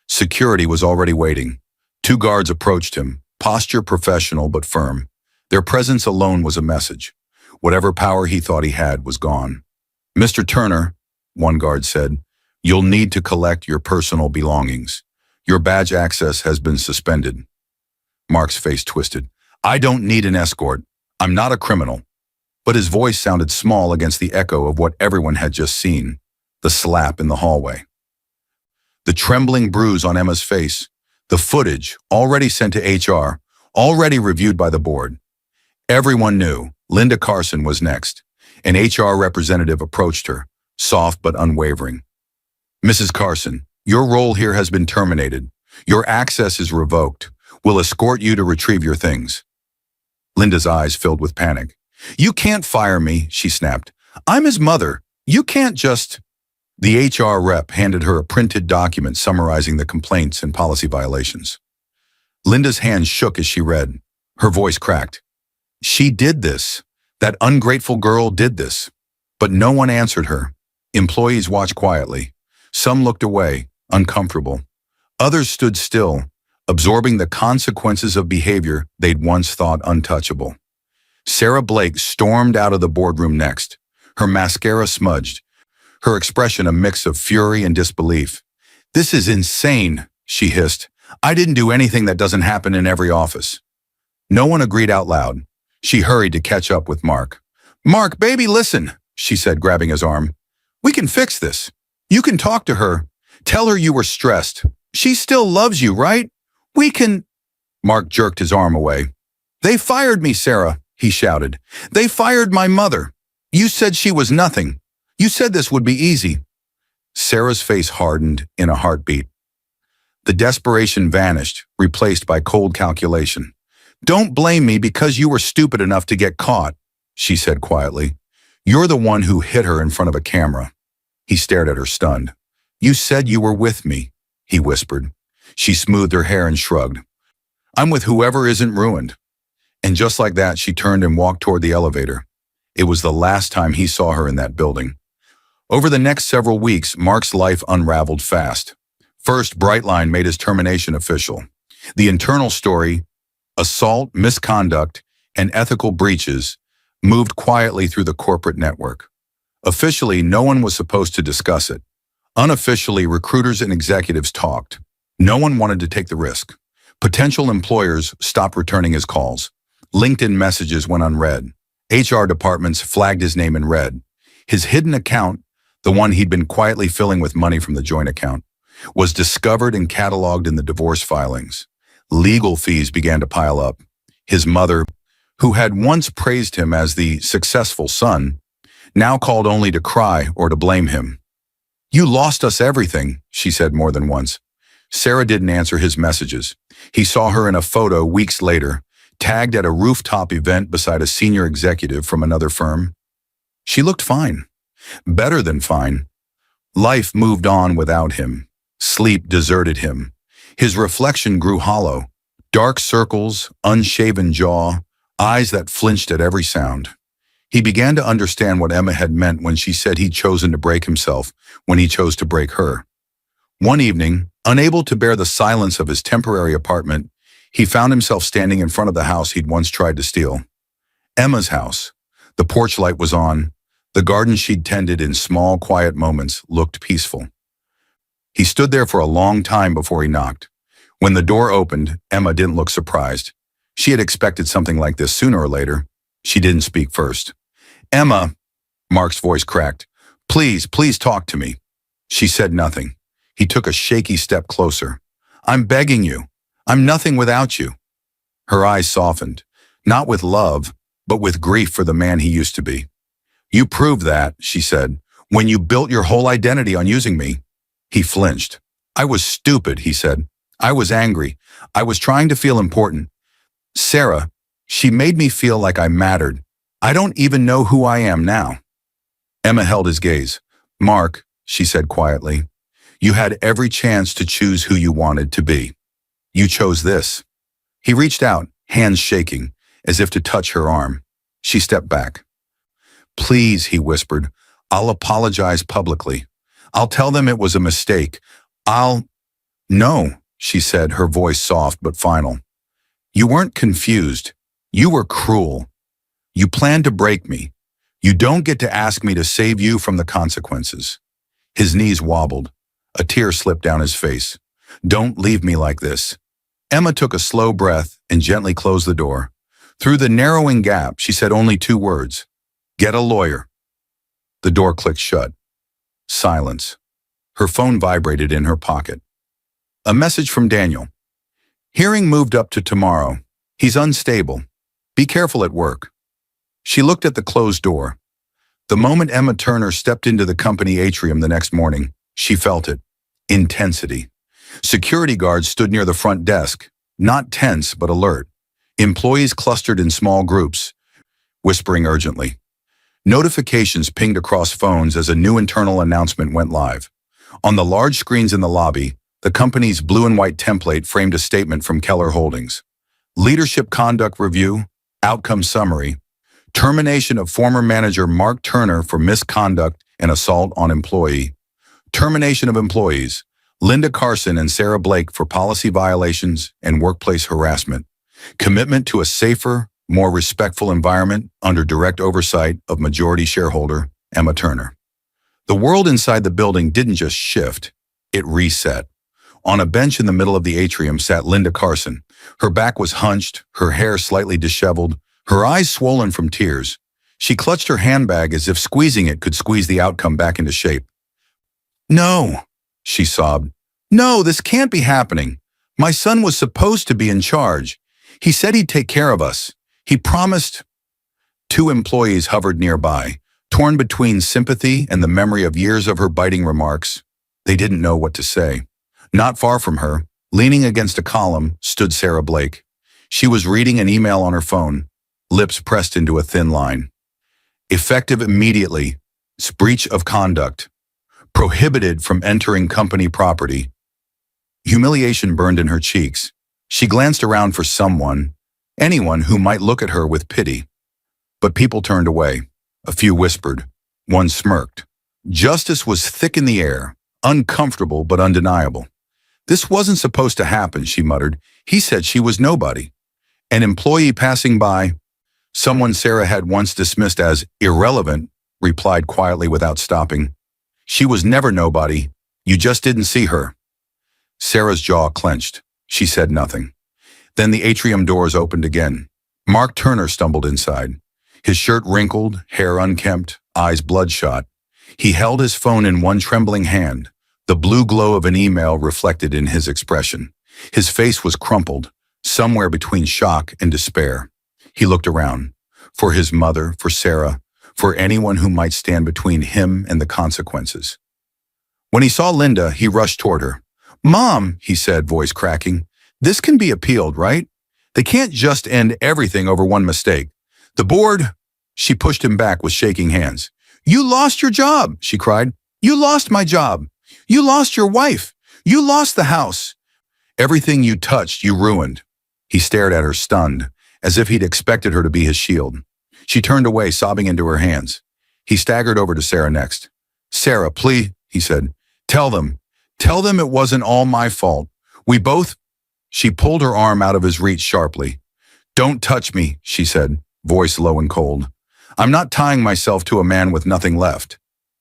Security was already waiting. 2 guards approached him, posture professional but firm. Their presence alone was a message. Whatever power he thought he had was gone. "Mr. Turner," one guard said, "you'll need to collect your personal belongings. Your badge access has been suspended." Mark's face twisted. "I don't need an escort. I'm not a criminal." But his voice sounded small against the echo of what everyone had just seen, the slap in the hallway. The trembling bruise on Emma's face, the footage already sent to HR, already reviewed by the board. Everyone knew Linda Carson was next. An HR representative approached her, soft but unwavering. "Mrs. Carson, your role here has been terminated. Your access is revoked. We'll escort you to retrieve your things." Linda's eyes filled with panic. "You can't fire me," she snapped. "I'm his mother. You can't just—" The HR rep handed her a printed document summarizing the complaints and policy violations. Linda's hands shook as she read. Her voice cracked. "She did this. That ungrateful girl did this." But no one answered her. Employees watched quietly. Some looked away, uncomfortable. Others stood still, absorbing the consequences of behavior they'd once thought untouchable. Sarah Blake stormed out of the boardroom next, her mascara smudged, her expression a mix of fury and disbelief. "This is insane," she hissed. "I didn't do anything that doesn't happen in every office." No one agreed out loud. She hurried to catch up with Mark. "Mark, baby, listen," she said, grabbing his arm. "We can fix this. You can talk to her. Tell her you were stressed. She still loves you, right? We can—" Mark jerked his arm away. "They fired me, Sarah," he shouted. "They fired my mother. You said she was nothing. You said this would be easy." Sarah's face hardened in a heartbeat. The desperation vanished, replaced by cold calculation. "Don't blame me because you were stupid enough to get caught," she said quietly. "You're the one who hit her in front of a camera." He stared at her, stunned. "You said you were with me," he whispered. She smoothed her hair and shrugged. "I'm with whoever isn't ruined." And just like that, she turned and walked toward the elevator. It was the last time he saw her in that building. Over the next several weeks, Mark's life unraveled fast. First, Brightline made his termination official. The internal story, assault, misconduct, and ethical breaches, moved quietly through the corporate network. Officially, no one was supposed to discuss it. Unofficially, recruiters and executives talked. No one wanted to take the risk. Potential employers stopped returning his calls. LinkedIn messages went unread. HR departments flagged his name in red. His hidden account, the one he'd been quietly filling with money from the joint account, was discovered and cataloged in the divorce filings. Legal fees began to pile up. His mother, who had once praised him as the successful son, now called only to cry or to blame him. "You lost us everything," she said more than once. Sarah didn't answer his messages. He saw her in a photo weeks later, tagged at a rooftop event beside a senior executive from another firm. She looked fine. Better than fine. Life moved on without him. Sleep deserted him. His reflection grew hollow. Dark circles, unshaven jaw, eyes that flinched at every sound. He began to understand what Emma had meant when she said he'd chosen to break himself when he chose to break her. One evening, unable to bear the silence of his temporary apartment, he found himself standing in front of the house he'd once tried to steal. Emma's house. The porch light was on. The garden she'd tended in small, quiet moments looked peaceful. He stood there for a long time before he knocked. When the door opened, Emma didn't look surprised. She had expected something like this sooner or later. She didn't speak first. "Emma," Mark's voice cracked. Please talk to me." She said nothing. He took a shaky step closer. "I'm begging you. I'm nothing without you." Her eyes softened, not with love, but with grief for the man he used to be. "You proved that," she said, "when you built your whole identity on using me." He flinched. "I was stupid," he said. "I was angry. I was trying to feel important. Sarah, she made me feel like I mattered. I don't even know who I am now." Emma held his gaze. "Mark," she said quietly, "you had every chance to choose who you wanted to be. You chose this." He reached out, hands shaking, as if to touch her arm. She stepped back. "Please," he whispered, "I'll apologize publicly. I'll tell them it was a mistake. No," she said, her voice soft but final. "You weren't confused. You were cruel. You planned to break me. You don't get to ask me to save you from the consequences." His knees wobbled. A tear slipped down his face. "Don't leave me like this." Emma took a slow breath and gently closed the door. Through the narrowing gap, she said only 2 words. "Get a lawyer." The door clicked shut. Silence. Her phone vibrated in her pocket. A message from Daniel. "Hearing moved up to tomorrow. He's unstable. Be careful at work." She looked at the closed door. The moment Emma Turner stepped into the company atrium the next morning, she felt it. Intensity. Security guards stood near the front desk, not tense but alert. Employees clustered in small groups, whispering urgently. Notifications pinged across phones as a new internal announcement went live. On the large screens in the lobby, the company's blue and white template framed a statement from Keller Holdings. Leadership Conduct Review, Outcome Summary, termination of former manager Mark Turner for misconduct and assault on employee, termination of employees, Linda Carson and Sarah Blake for policy violations and workplace harassment, commitment to a safer, more respectful environment under direct oversight of majority shareholder Emma Turner. The world inside the building didn't just shift, it reset. On a bench in the middle of the atrium sat Linda Carson. Her back was hunched, her hair slightly disheveled, her eyes swollen from tears. She clutched her handbag as if squeezing it could squeeze the outcome back into shape. "No," she sobbed. "No, this can't be happening. My son was supposed to be in charge. He said he'd take care of us. He promised." Two employees hovered nearby, torn between sympathy and the memory of years of her biting remarks. They didn't know what to say. Not far from her, leaning against a column, stood Sarah Blake. She was reading an email on her phone, lips pressed into a thin line. Effective immediately, breach of conduct. Prohibited from entering company property. Humiliation burned in her cheeks. She glanced around for someone, anyone who might look at her with pity. But people turned away. A few whispered. One smirked. Justice was thick in the air, uncomfortable but undeniable. "This wasn't supposed to happen," she muttered. "He said she was nobody." An employee passing by, someone Sarah had once dismissed as irrelevant, replied quietly without stopping. "She was never nobody. You just didn't see her." Sarah's jaw clenched. She said nothing. Then the atrium doors opened again. Mark Turner stumbled inside. His shirt wrinkled, hair unkempt, eyes bloodshot. He held his phone in one trembling hand. The blue glow of an email reflected in his expression. His face was crumpled, somewhere between shock and despair. He looked around. For his mother, for Sarah, for anyone who might stand between him and the consequences. When he saw Linda, he rushed toward her. "Mom," he said, voice cracking, "this can be appealed, right? They can't just end everything over one mistake. The board—" She pushed him back with shaking hands. "You lost your job," she cried. "You lost my job. You lost your wife. You lost the house. Everything you touched, you ruined." He stared at her, stunned, as if he'd expected her to be his shield. She turned away, sobbing into her hands. He staggered over to Sarah next. "Sarah, please," he said. Tell them it wasn't all my fault. We both—" She pulled her arm out of his reach sharply. "Don't touch me," she said, voice low and cold. "I'm not tying myself to a man with nothing left."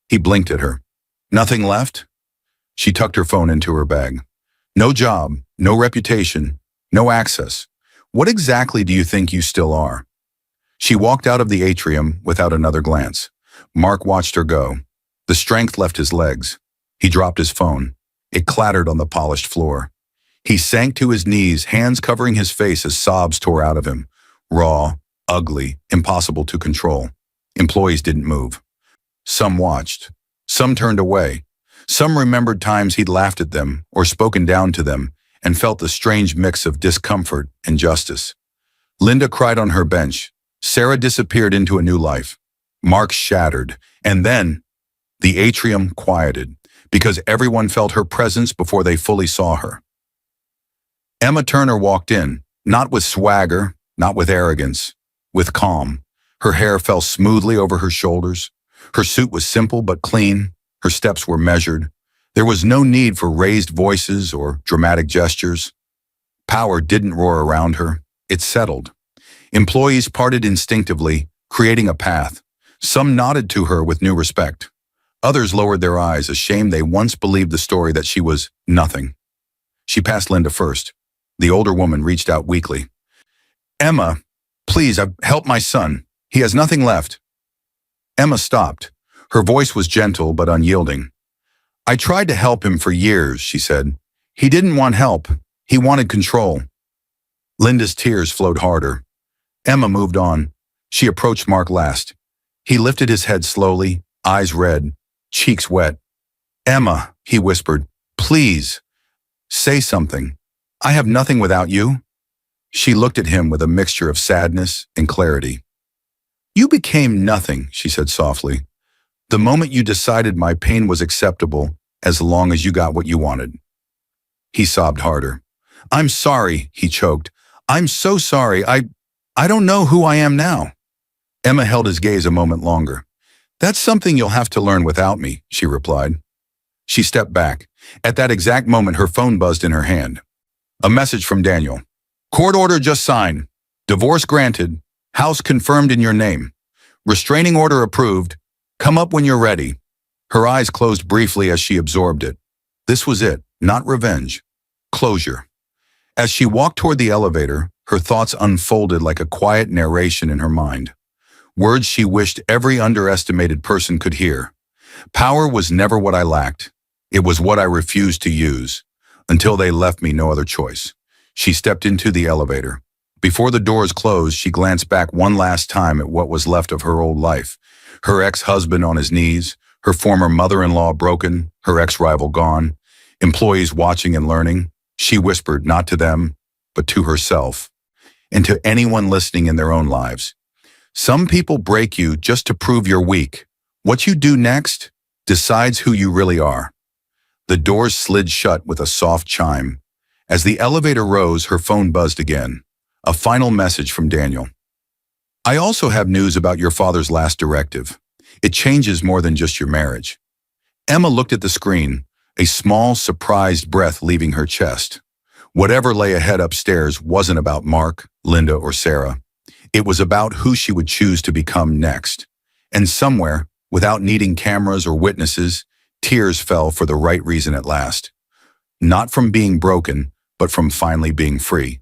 He blinked at her. "Nothing left?" She tucked her phone into her bag. "No job, no reputation, no access. What exactly do you think you still are?" She walked out of the atrium without another glance. Mark watched her go. The strength left his legs. He dropped his phone. It clattered on the polished floor. He sank to his knees, hands covering his face as sobs tore out of him. Raw, ugly, impossible to control. Employees didn't move. Some watched. Some turned away. Some remembered times he'd laughed at them or spoken down to them and felt the strange mix of discomfort and justice. Linda cried on her bench. Sarah disappeared into a new life. Mark shattered. And then the atrium quieted because everyone felt her presence before they fully saw her. Emma Turner walked in, not with swagger, not with arrogance, with calm. Her hair fell smoothly over her shoulders. Her suit was simple but clean. Her steps were measured. There was no need for raised voices or dramatic gestures. Power didn't roar around her. It settled. Employees parted instinctively, creating a path. Some nodded to her with new respect. Others lowered their eyes, ashamed they once believed the story that she was nothing. She passed Linda first. The older woman reached out weakly. "Emma, please, help my son. He has nothing left." Emma stopped. Her voice was gentle but unyielding. "I tried to help him for years," she said. "He didn't want help. He wanted control." Linda's tears flowed harder. Emma moved on. She approached Mark last. He lifted his head slowly, eyes red, cheeks wet. "Emma," he whispered, "please, say something. I have nothing without you." She looked at him with a mixture of sadness and clarity. "You became nothing," she said softly, "the moment you decided my pain was acceptable as long as you got what you wanted." He sobbed harder. "I'm sorry," he choked. "I'm so sorry. I don't know who I am now." Emma held his gaze a moment longer. "That's something you'll have to learn without me," she replied. She stepped back. At that exact moment, her phone buzzed in her hand. A message from Daniel. "Court order just signed. Divorce granted. House confirmed in your name. Restraining order approved. Come up when you're ready. Her eyes closed briefly as she absorbed it. This was it, not revenge. Closure. As she walked toward the elevator, her thoughts unfolded like a quiet narration in her mind. Words she wished every underestimated person could hear. Power was never what I lacked. It was what I refused to use, until they left me no other choice. She stepped into the elevator. Before the doors closed, she glanced back one last time at what was left of her old life. Her ex-husband on his knees, her former mother-in-law broken, her ex-rival gone, employees watching and learning. She whispered not to them, but to herself, and to anyone listening in their own lives. Some people break you just to prove you're weak. What you do next decides who you really are. The doors slid shut with a soft chime. As the elevator rose, her phone buzzed again. A final message from Daniel. I also have news about your father's last directive. It changes more than just your marriage. Emma looked at the screen, a small, surprised breath leaving her chest. Whatever lay ahead upstairs wasn't about Mark, Linda, or Sarah. It was about who she would choose to become next. And somewhere, without needing cameras or witnesses, tears fell for the right reason at last. Not from being broken, but from finally being free.